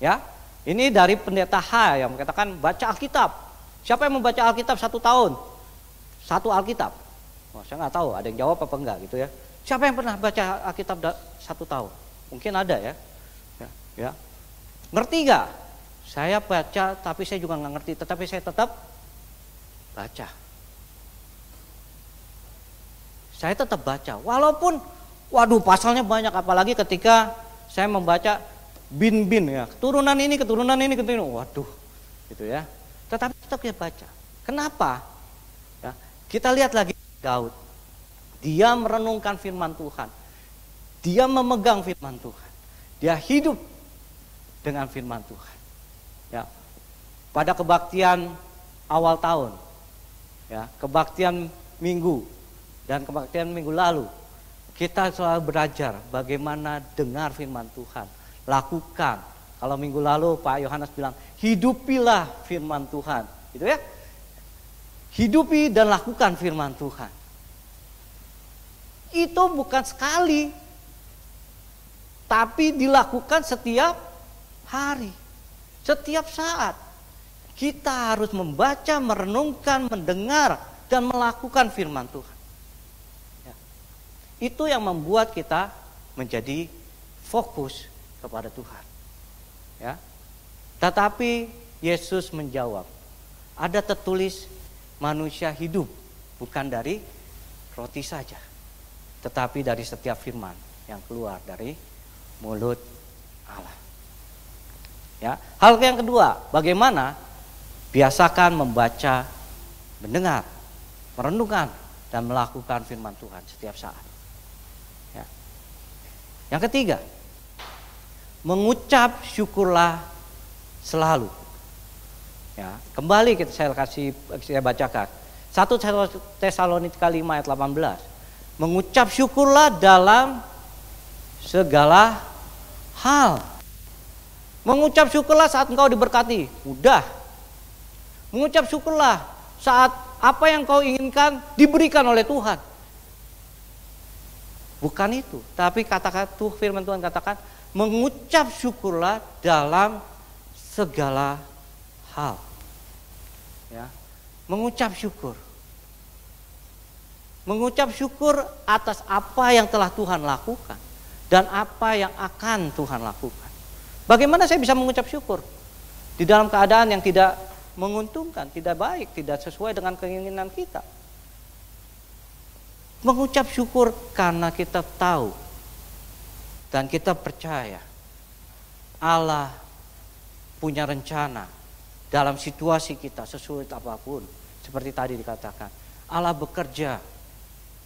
Ya, ini dari pendeta H yang mengatakan baca Alkitab. Siapa yang membaca Alkitab 1 tahun? 1 Alkitab. Oh, saya nggak tahu, ada yang jawab apa enggak gitu ya. Siapa yang pernah baca Alkitab 1 tahun? Mungkin ada ya. Ya. Ngerti nggak? Saya baca tapi saya juga nggak ngerti, tetapi saya tetap baca. Saya tetap baca, walaupun waduh pasalnya banyak, apalagi ketika saya membaca bin ya, keturunan ini, waduh, gitu ya. Tetapi tetap kita baca. Kenapa? Ya, kita lihat lagi Daud. Dia merenungkan firman Tuhan. Dia memegang firman Tuhan. Dia hidup dengan firman Tuhan. Ya. Pada kebaktian awal tahun, ya, kebaktian minggu dan kebaktian minggu lalu, kita selalu belajar bagaimana dengar firman Tuhan, lakukan. Kalau minggu lalu Pak Yohanes bilang, hidupilah firman Tuhan, gitu ya. Hidupi dan lakukan firman Tuhan. Itu bukan sekali, tapi dilakukan setiap hari, setiap saat. Kita harus membaca, merenungkan, mendengar, dan melakukan firman Tuhan. Ya. Itu yang membuat kita menjadi fokus kepada Tuhan. Ya. Tetapi Yesus menjawab, ada tertulis manusia hidup bukan dari roti saja, tetapi dari setiap firman yang keluar dari mulut Allah. Ya, hal yang kedua, bagaimana biasakan membaca, mendengar, merenungkan, dan melakukan firman Tuhan setiap saat. Ya. Yang ketiga, mengucap syukurlah selalu. Ya, kembali saya bacakan 1 Tesalonika 5 ayat 18. Mengucap syukurlah dalam segala hal. Mengucap syukurlah saat engkau diberkati, mudah. Mengucap syukurlah saat apa yang kau inginkan diberikan oleh Tuhan. Bukan itu, tapi firman Tuhan katakan, mengucap syukurlah dalam segala hal. Ya, mengucap syukur. Mengucap syukur atas apa yang telah Tuhan lakukan dan apa yang akan Tuhan lakukan. Bagaimana saya bisa mengucap syukur di dalam keadaan yang tidak menguntungkan, tidak baik, tidak sesuai dengan keinginan kita? Mengucap syukur karena kita tahu dan kita percaya Allah punya rencana dalam situasi kita sesulit apapun. Seperti tadi dikatakan, Allah bekerja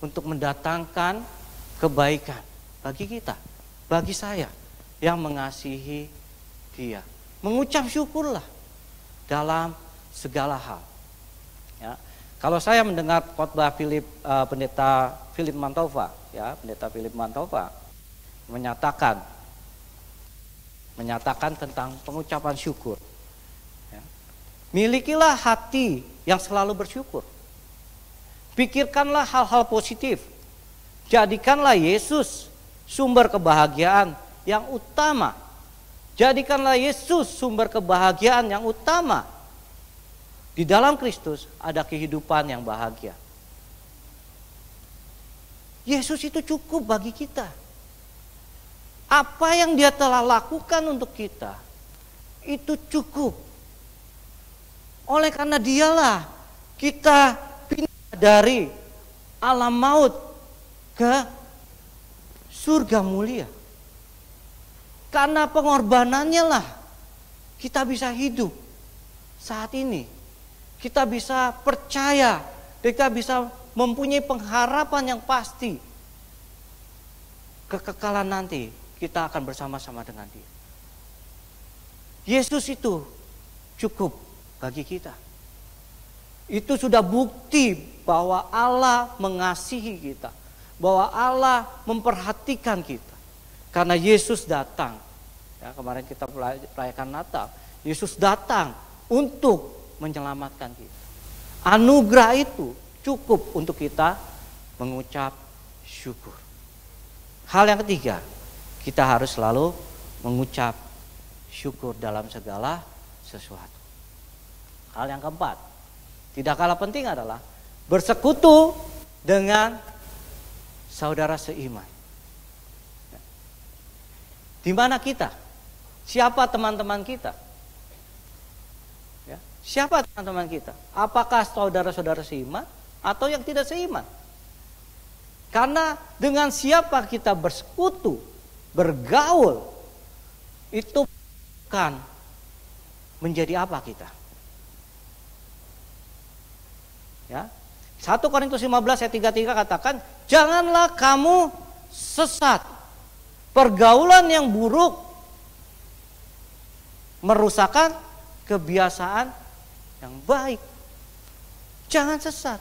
untuk mendatangkan kebaikan bagi kita, bagi saya yang mengasihi Dia. Mengucap syukurlah dalam segala hal. Ya. Kalau saya mendengar khotbah pendeta Philip Mantova, ya, pendeta Philip Mantova menyatakan tentang pengucapan syukur. Ya. Milikilah hati yang selalu bersyukur. Pikirkanlah hal-hal positif. Jadikanlah Yesus sumber kebahagiaan yang utama. Jadikanlah Yesus sumber kebahagiaan yang utama. Di dalam Kristus ada kehidupan yang bahagia. Yesus itu cukup bagi kita. Apa yang Dia telah lakukan untuk kita itu cukup. Oleh karena Dialah kita pindah dari alam maut ke surga mulia. Karena pengorbanannya lah kita bisa hidup saat ini. Kita bisa percaya, kita bisa mempunyai pengharapan yang pasti. Kekekalan nanti kita akan bersama-sama dengan Dia. Yesus itu cukup bagi kita. Itu sudah bukti bahwa Allah mengasihi kita, bahwa Allah memperhatikan kita. Karena Yesus datang, ya, kemarin kita merayakan Natal, Yesus datang untuk menyelamatkan kita. Anugerah itu cukup untuk kita mengucap syukur. Hal yang ketiga, kita harus selalu mengucap syukur dalam segala sesuatu. Hal yang keempat, tidak kalah penting adalah bersekutu dengan saudara seiman. Di mana kita? Siapa teman-teman kita? Ya, siapa teman-teman kita? Apakah saudara-saudara seiman atau yang tidak seiman? Karena dengan siapa kita bersekutu, bergaul, itu bukan menjadi apa kita. Ya. 1 Korintus 15 ayat 33 katakan, janganlah kamu sesat. Pergaulan yang buruk merusakkan kebiasaan yang baik. Jangan sesat.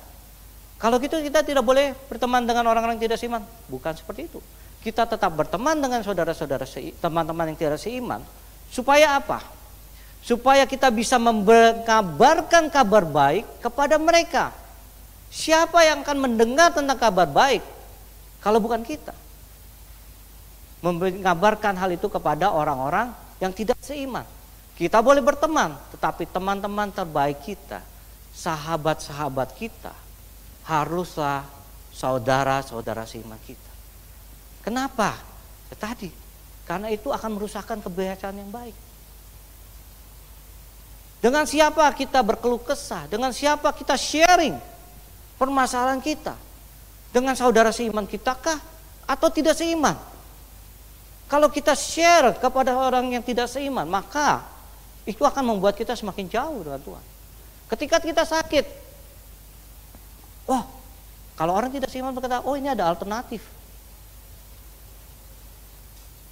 Kalau gitu kita tidak boleh berteman dengan orang-orang yang tidak seiman. Bukan seperti itu. Kita tetap berteman dengan saudara-saudara teman-teman yang tidak seiman. Supaya apa? Supaya kita bisa mengabarkan kabar baik kepada mereka. Siapa yang akan mendengar tentang kabar baik kalau bukan kita? Mengabarkan hal itu kepada orang-orang yang tidak seiman. Kita boleh berteman, tetapi teman-teman terbaik kita, sahabat-sahabat kita, haruslah saudara-saudara seiman kita. Kenapa? Ya tadi, karena itu akan merusakkan kebiasaan yang baik. Dengan siapa kita berkeluh kesah, dengan siapa kita sharing permasalahan kita, dengan saudara seiman kita kah atau tidak seiman? Kalau kita share kepada orang yang tidak seiman, maka itu akan membuat kita semakin jauh dengan Tuhan. Ketika kita sakit, kalau orang tidak seiman berkata, ini ada alternatif.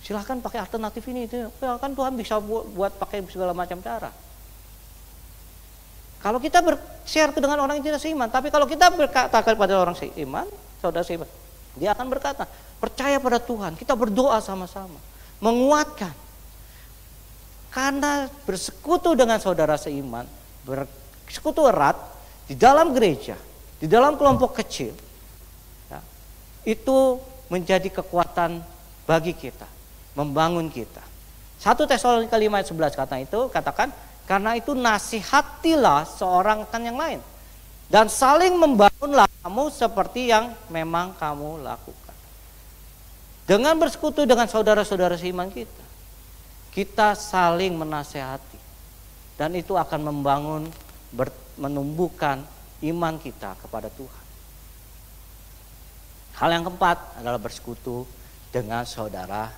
Silahkan pakai alternatif ini, itu kan Tuhan bisa buat pakai segala macam cara. Kalau kita share dengan orang yang tidak seiman, tapi kalau kita berkata kepada orang seiman, saudara seiman, dia akan berkata, percaya pada Tuhan, kita berdoa sama-sama, menguatkan. Karena bersekutu dengan saudara seiman, bersekutu erat di dalam gereja, di dalam kelompok kecil, ya, itu menjadi kekuatan bagi kita, membangun kita. 1 Tesalonika 5 ayat 11 katakan, karena itu nasihatilah seorang akan yang lain, dan saling membangunlah kamu seperti yang memang kamu lakukan. Dengan bersekutu dengan saudara-saudara seiman kita saling menasehati, dan itu akan membangun, menumbuhkan iman kita kepada Tuhan. Hal yang keempat adalah bersekutu dengan saudara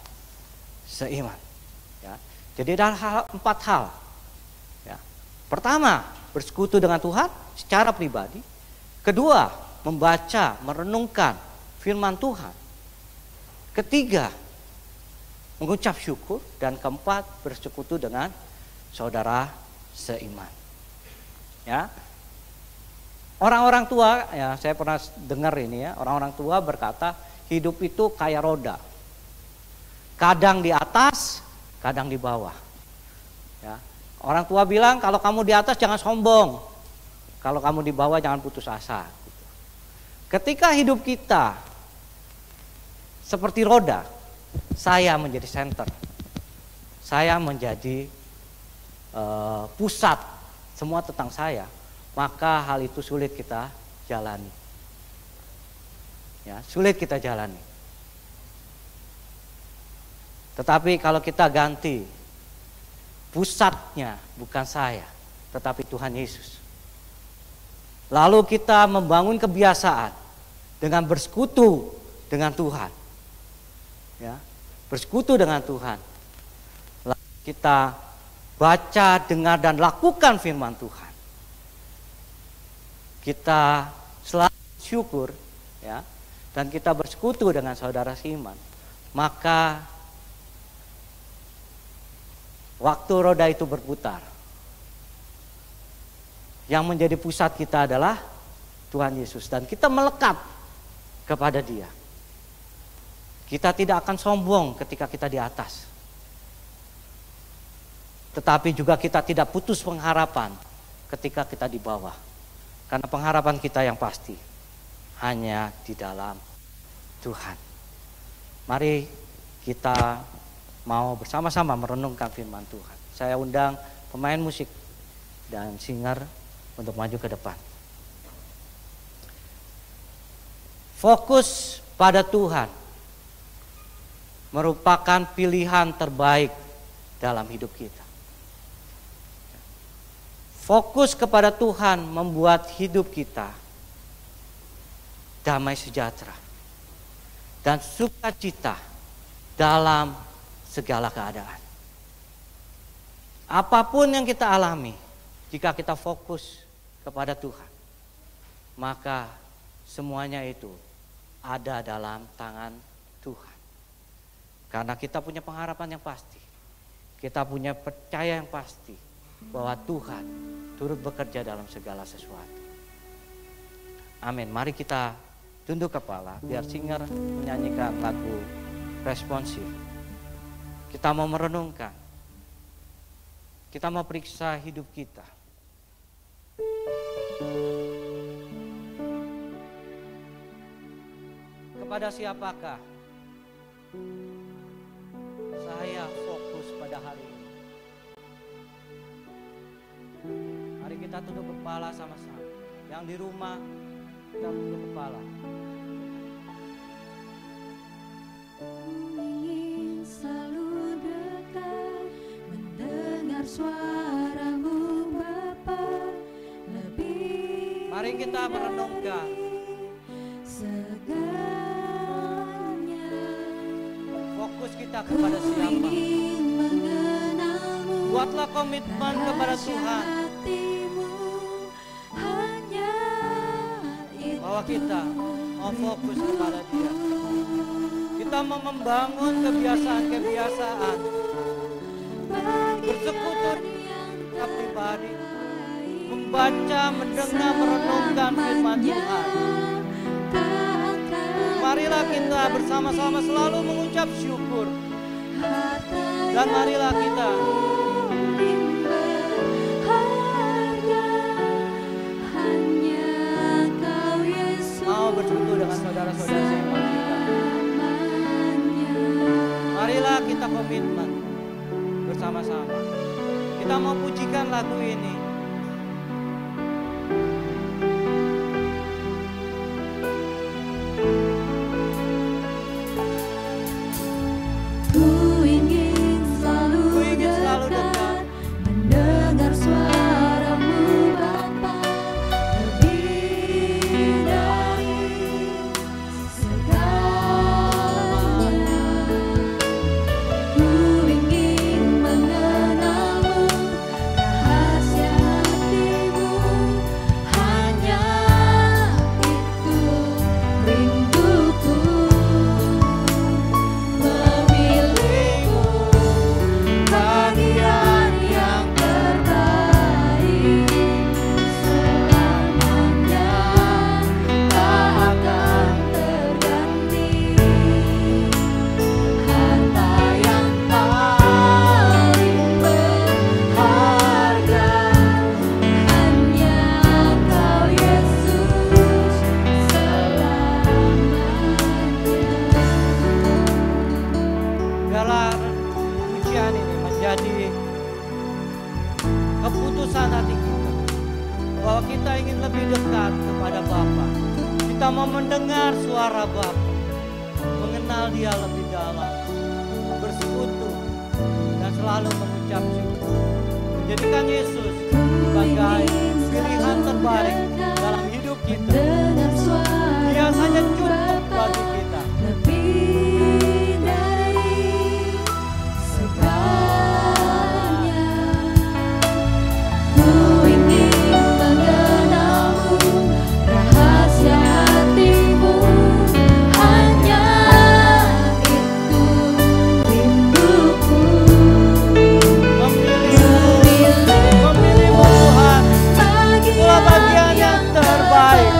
seiman. Ya. Jadi ada 4 hal. Ya. Pertama, bersekutu dengan Tuhan secara pribadi. Kedua, membaca, merenungkan firman Tuhan. Ketiga, mengucap syukur. Dan keempat, bersekutu dengan saudara seiman. Ya. Orang-orang tua, ya saya pernah dengar ini ya, orang-orang tua berkata hidup itu kayak roda. Kadang di atas, kadang di bawah. Ya. Orang tua bilang kalau kamu di atas jangan sombong, kalau kamu di bawah jangan putus asa. Ketika hidup kita seperti roda, saya menjadi center, saya menjadi pusat, semua tentang saya, maka hal itu sulit kita jalani. Ya, sulit kita jalani. Tetapi kalau kita ganti, pusatnya bukan saya, tetapi Tuhan Yesus. Lalu kita membangun kebiasaan dengan bersekutu dengan Tuhan. Ya, bersekutu dengan Tuhan. Lalu kita baca, dengar, dan lakukan firman Tuhan. Kita selalu syukur, ya, dan kita bersekutu dengan saudara seiman. Maka waktu roda itu berputar, yang menjadi pusat kita adalah Tuhan Yesus, dan kita melekat kepada Dia. Kita tidak akan sombong ketika kita di atas, tetapi juga kita tidak putus pengharapan ketika kita di bawah, karena pengharapan kita yang pasti hanya di dalam Tuhan. Mari kita mau bersama-sama merenungkan firman Tuhan. Saya undang pemain musik dan singer untuk maju ke depan. Fokus pada Tuhan merupakan pilihan terbaik dalam hidup kita. Fokus kepada Tuhan membuat hidup kita damai sejahtera dan sukacita dalam segala keadaan. Apapun yang kita alami, jika kita fokus kepada Tuhan, maka semuanya itu ada dalam tangan Tuhan. Karena kita punya pengharapan yang pasti. kita punya percaya yang pasti bahwa Tuhan turut bekerja dalam segala sesuatu. Amin. Mari kita tunduk kepala biar singer menyanyikan lagu responsif. Kita mau merenungkan, kita mau periksa hidup kita. Kepada siapakah saya fokus pada hari ini? Mari kita tunduk kepala sama-sama. Yang di rumah, kita tunduk kepala. Ingin selalu dekat, mendengar suara-Mu Bapa, lebih Mari kita merenungkan. segalanya. Fokus kita kepada siapa? Ingin mengenal-Mu, Buatlah komitmen kepada Tuhan hatimu, hanya bahwa kita mau fokus kepada Dia. Kita mau membangun kebiasaan-kebiasaan bersekutu kita pribadi, membaca, mendengar, merenungkan firman Tuhan. Marilah kita bersama-sama selalu mengucap syukur. Dan marilah kita mau bersekutu dengan saudara-saudara seiman kita. Marilah kita komitmen bersama-sama. Kita mau pujikan lagu ini. Ku ingin selalu dekat, mendengar suara-Mu Bapa, lebih dari segalanya. Ku ingin mengenal-Mu, rahasia hati-Mu, hanya itu rinduku. Memilih-Mu bagian yang terbaik, selamanya tak akan terganti. Harta yang paling berharga hanya Kau Yesus selamanya. Biarlah pujian ini menjadi keputusan hati kita bahwa kita ingin lebih dekat kepada Bapa. Kita mau mendengar suara Bapa, mengenal Dia lebih dalam, bersekutu dan selalu mengucap syukur. Menjadikan Yesus sebagai pilihan terbaik dalam hidup kita. Dengar suara Dia saja cukup bagi kita. lebih dari segalanya. Ku ingin mengenal-Mu, rahasia hati-Mu, hanya itu rinduku. Memilih-Mu Tuhan, itulah bagian yang terbaik.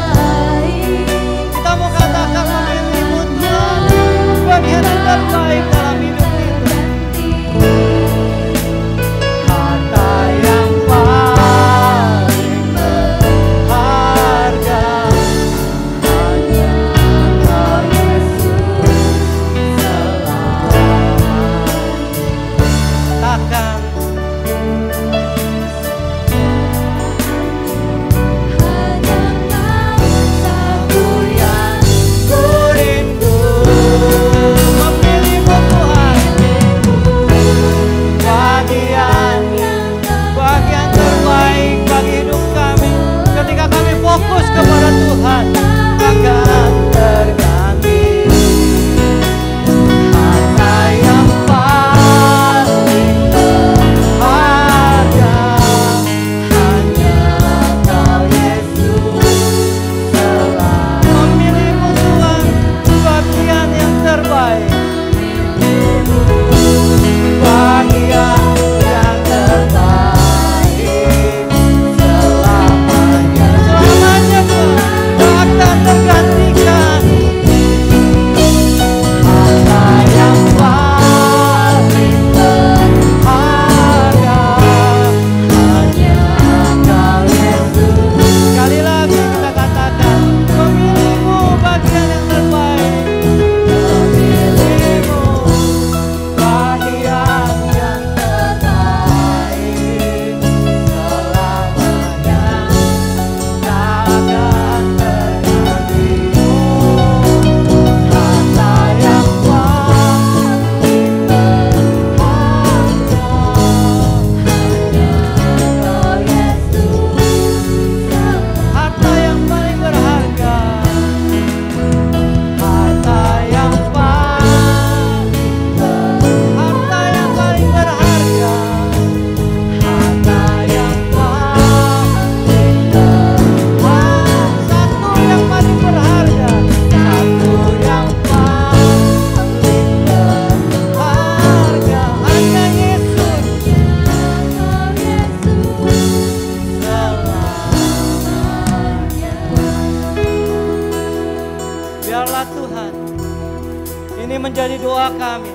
doa kami.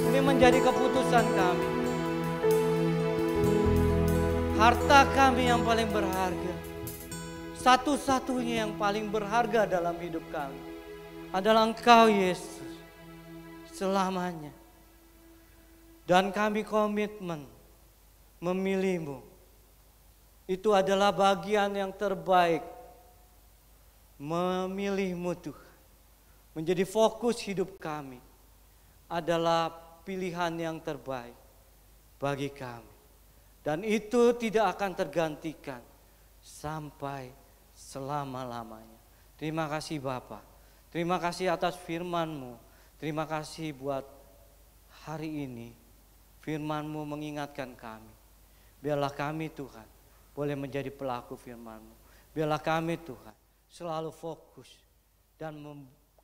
Ini menjadi keputusan kami. Harta kami yang paling berharga, satu-satunya yang paling berharga dalam hidup kami adalah Engkau Yesus selamanya. Dan kami komitmen memilih-Mu. Itu adalah bagian yang terbaik. Memilih-Mu Tuhan. Menjadi fokus hidup kami adalah pilihan yang terbaik bagi kami. Dan itu tidak akan tergantikan sampai selama-lamanya. Terima kasih Bapa. Terima kasih atas firman-Mu. Terima kasih buat hari ini. Firman-Mu mengingatkan kami. Biarlah kami Tuhan boleh menjadi pelaku firman-Mu. Biarlah kami Tuhan selalu fokus dan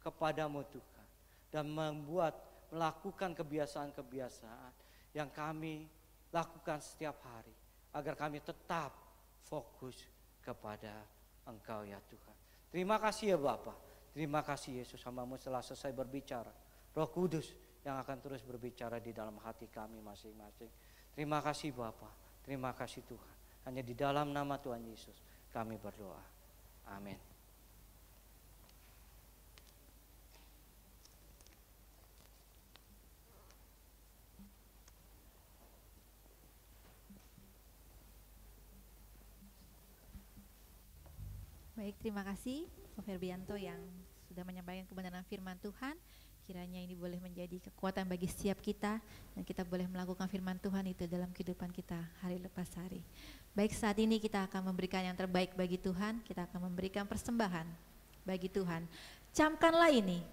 kepadamu Tuhan. Dan melakukan kebiasaan-kebiasaan yang kami lakukan setiap hari. Agar kami tetap fokus kepada Engkau ya Tuhan. Terima kasih ya Bapa. Terima kasih Yesus, hamba-Mu telah selesai berbicara. Roh Kudus yang akan terus berbicara di dalam hati kami masing-masing. Terima kasih Bapa. Terima kasih Tuhan. Hanya di dalam nama Tuhan Yesus kami berdoa. Amin. Baik, terima kasih Pak Ferbianto yang sudah menyampaikan kebenaran firman Tuhan. Kiranya ini boleh menjadi kekuatan bagi setiap kita dan kita boleh melakukan firman Tuhan itu dalam kehidupan kita hari lepas hari. Baik, saat ini kita akan memberikan yang terbaik bagi Tuhan. Kita akan memberikan persembahan bagi Tuhan. Camkanlah ini,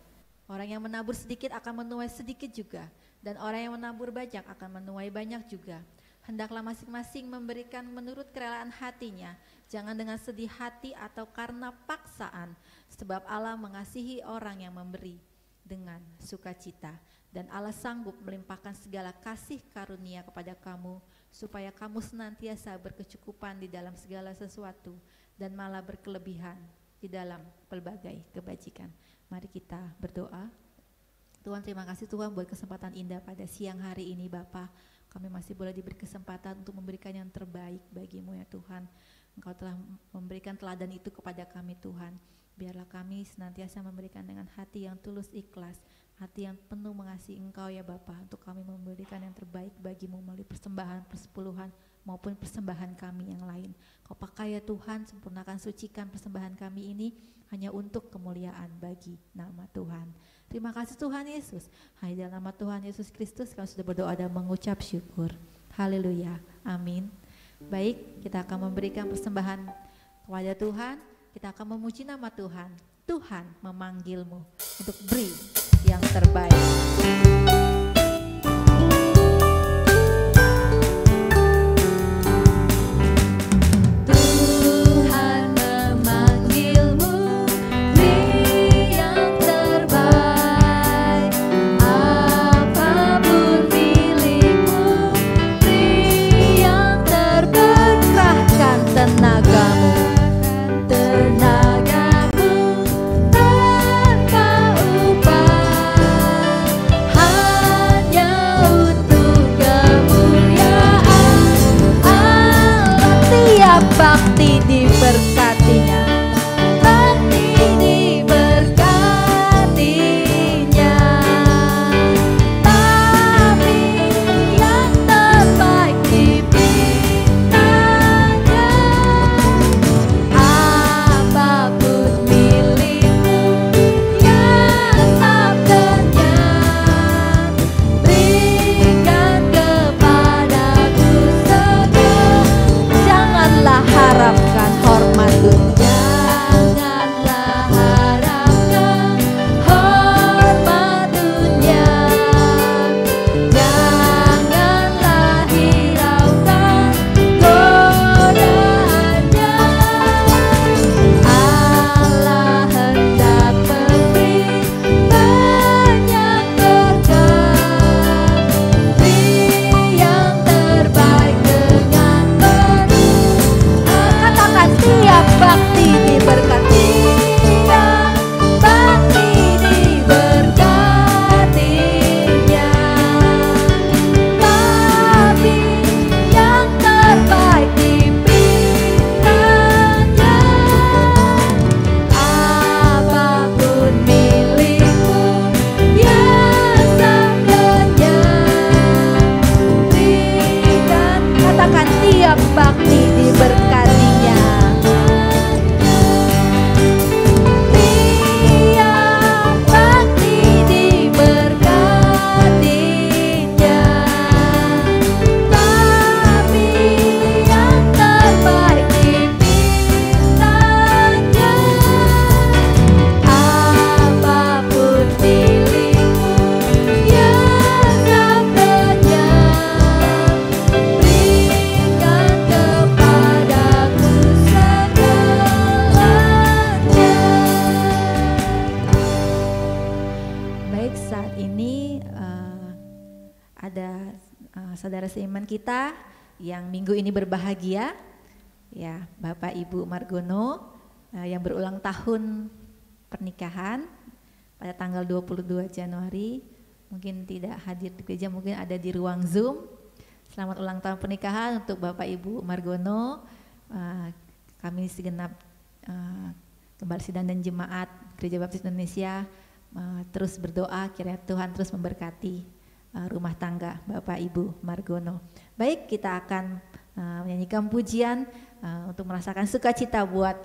orang yang menabur sedikit akan menuai sedikit juga, dan orang yang menabur banyak akan menuai banyak juga. Hendaklah masing-masing memberikan menurut kerelaan hatinya, jangan dengan sedih hati atau karena paksaan, sebab Allah mengasihi orang yang memberi dengan sukacita. Dan Allah sanggup melimpahkan segala kasih karunia kepada kamu, supaya kamu senantiasa berkecukupan di dalam segala sesuatu, dan malah berkelebihan di dalam pelbagai kebajikan. Mari kita berdoa. Tuhan, terima kasih Tuhan buat kesempatan indah pada siang hari ini Bapa. Kami masih boleh diberi kesempatan untuk memberikan yang terbaik bagi-Mu ya Tuhan. Engkau telah memberikan teladan itu kepada kami Tuhan. Biarlah kami senantiasa memberikan dengan hati yang tulus ikhlas, hati yang penuh mengasihi Engkau ya Bapa, untuk kami memberikan yang terbaik bagi-Mu melalui persembahan, persepuluhan maupun persembahan kami yang lain. Kau pakai ya Tuhan, sempurnakan, sucikan persembahan kami ini hanya untuk kemuliaan bagi nama Tuhan. Terima kasih Tuhan Yesus. Hanya dalam nama Tuhan Yesus Kristus kami sudah berdoa dan mengucap syukur. Haleluya. Amin. Baik, kita akan memberikan persembahan kepada Tuhan. Kita akan memuji nama Tuhan. Tuhan memanggilmu untuk beri yang terbaik. Tenagamu tanpa upah. Katakan tiap bakti diberkatinya. Tiap bakti diberkatinya. Tapi yang terbaik dipintanya. Apapun milikmu yang sabdanya berikan kepadaku segalanya. Baik, saat ini ada saudara seiman kita yang minggu ini berbahagia, ya, Bapak Ibu Margono yang berulang tahun pernikahan pada tanggal 22 Januari. Mungkin tidak hadir di gereja, mungkin ada di ruang Zoom. Selamat ulang tahun pernikahan untuk Bapak Ibu Margono. Kami segenap Gembala Sidang dan Jemaat Gereja Baptis Indonesia terus berdoa kiranya Tuhan terus memberkati rumah tangga Bapak Ibu Margono. Baik, kita akan menyanyikan pujian untuk merasakan sukacita buat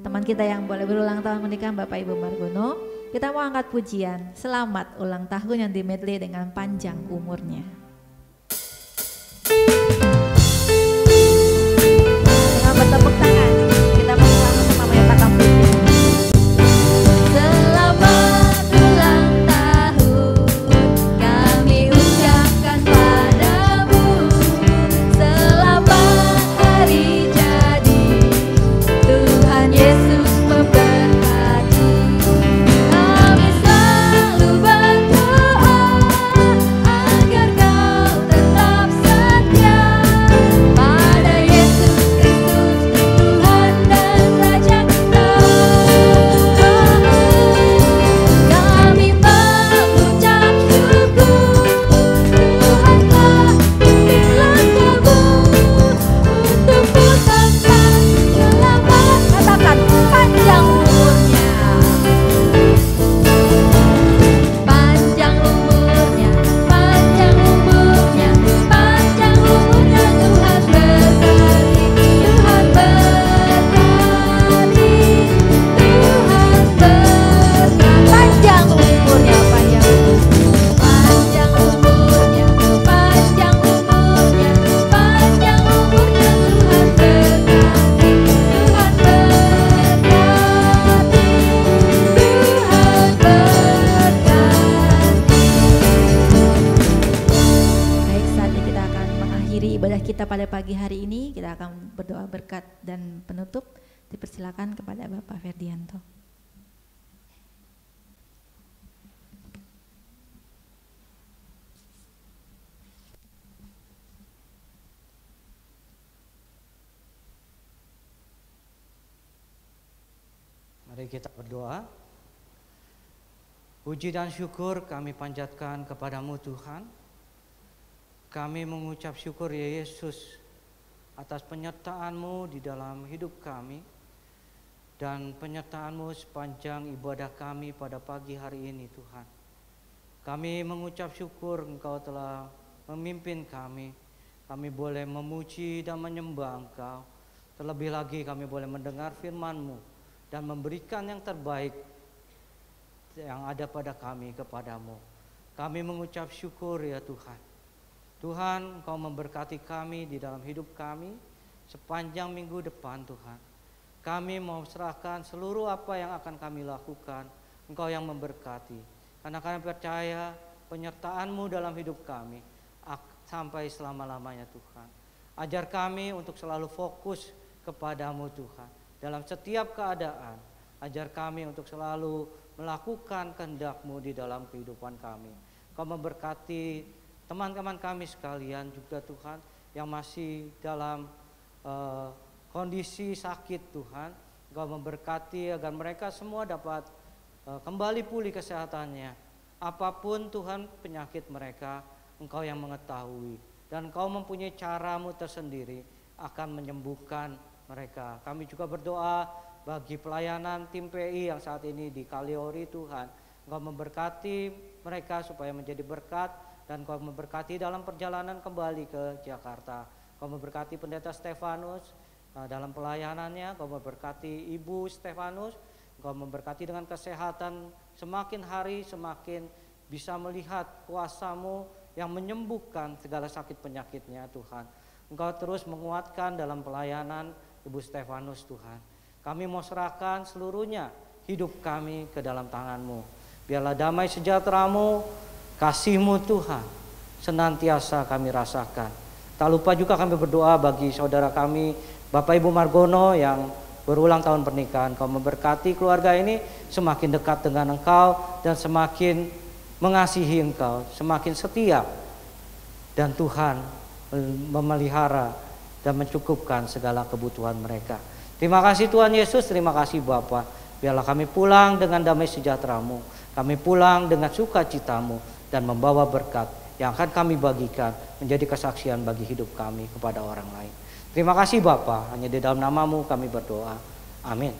teman kita yang boleh berulang tahun pernikahan Bapak Ibu Margono. Kita mau angkat pujian selamat ulang tahun yang dimedley dengan panjang umurnya. Dengan bertepuk tangan kita bersama-sama menyatakan pujian. Selamat ulang tahun kami ucapkan padamu. Selamat hari jadi, Tuhan Yesus memberkati. Kami selalu berdoa agar kau tetap setia pada Yesus Kristus, Tuhan dan Raja kita. Kami mengucap syukur, Tuhan telah pimpin langkahmu untukmu tentang selamat. Katakan panjang umurnya, panjang umurnya, panjang umurnya, panjang umurnya. Tuhan berkati, Tuhan berkati, Tuhan berkati. Panjang umurnya, panjang umurnya, panjang umurnya, panjang umurnya, panjang umurnya. Tuhan berkati, Tuhan berkati, Tuhan berkati. Baik, saatnya kita akan mengakhiri ibadah kita pada pagi hari ini. Kita akan berdoa berkat dan penutup. Dipersilakan kepada Bapak Ferdianto. Mari kita berdoa. Puji dan syukur kami panjatkan kepadamu Tuhan. Kami mengucap syukur ya Yesus atas penyertaan-Mu di dalam hidup kami dan penyertaan-Mu sepanjang ibadah kami pada pagi hari ini Tuhan. Kami mengucap syukur Engkau telah memimpin kami. Kami boleh memuji dan menyembah Engkau. Terlebih lagi kami boleh mendengar firman-Mu dan memberikan yang terbaik yang ada pada kami kepadamu. Kami mengucap syukur ya Tuhan. Tuhan, Engkau memberkati kami di dalam hidup kami sepanjang minggu depan Tuhan. Kami mau serahkan seluruh apa yang akan kami lakukan, Engkau yang memberkati. Karena kami percaya penyertaan-Mu dalam hidup kami sampai selama-lamanya Tuhan. Ajar kami untuk selalu fokus kepadamu Tuhan. Dalam setiap keadaan, ajar kami untuk selalu melakukan kehendak-Mu di dalam kehidupan kami. Kau memberkati teman-teman kami sekalian juga Tuhan yang masih dalam kondisi sakit Tuhan. Engkau memberkati agar mereka semua dapat kembali pulih kesehatannya. Apapun Tuhan penyakit mereka, Engkau yang mengetahui. Dan Engkau mempunyai cara-Mu tersendiri akan menyembuhkan mereka. Kami juga berdoa bagi pelayanan tim PI yang saat ini di Kaliori Tuhan. Engkau memberkati mereka supaya menjadi berkat dan Engkau memberkati dalam perjalanan kembali ke Jakarta. Kau memberkati pendeta Stefanus dalam pelayanannya, Kau memberkati Ibu Stefanus, Kau memberkati dengan kesehatan, semakin hari semakin bisa melihat kuasa-Mu yang menyembuhkan segala sakit penyakitnya Tuhan. Engkau terus menguatkan dalam pelayanan Ibu Stefanus Tuhan. Kami mau serahkan seluruhnya hidup kami ke dalam tangan-Mu. Biarlah damai sejahtera-Mu, kasih-Mu Tuhan senantiasa kami rasakan. Tak lupa juga kami berdoa bagi saudara kami Bapak Ibu Margono yang berulang tahun pernikahan. Kau memberkati keluarga ini semakin dekat dengan Engkau dan semakin mengasihi Engkau, semakin setia, dan Tuhan memelihara dan mencukupkan segala kebutuhan mereka. Terima kasih Tuhan Yesus, terima kasih Bapa. Biarlah kami pulang dengan damai sejahtera-Mu, kami pulang dengan sukacita-Mu dan membawa berkat yang akan kami bagikan menjadi kesaksian bagi hidup kami kepada orang lain. Terima kasih Bapa, hanya di dalam nama-Mu kami berdoa. Amin.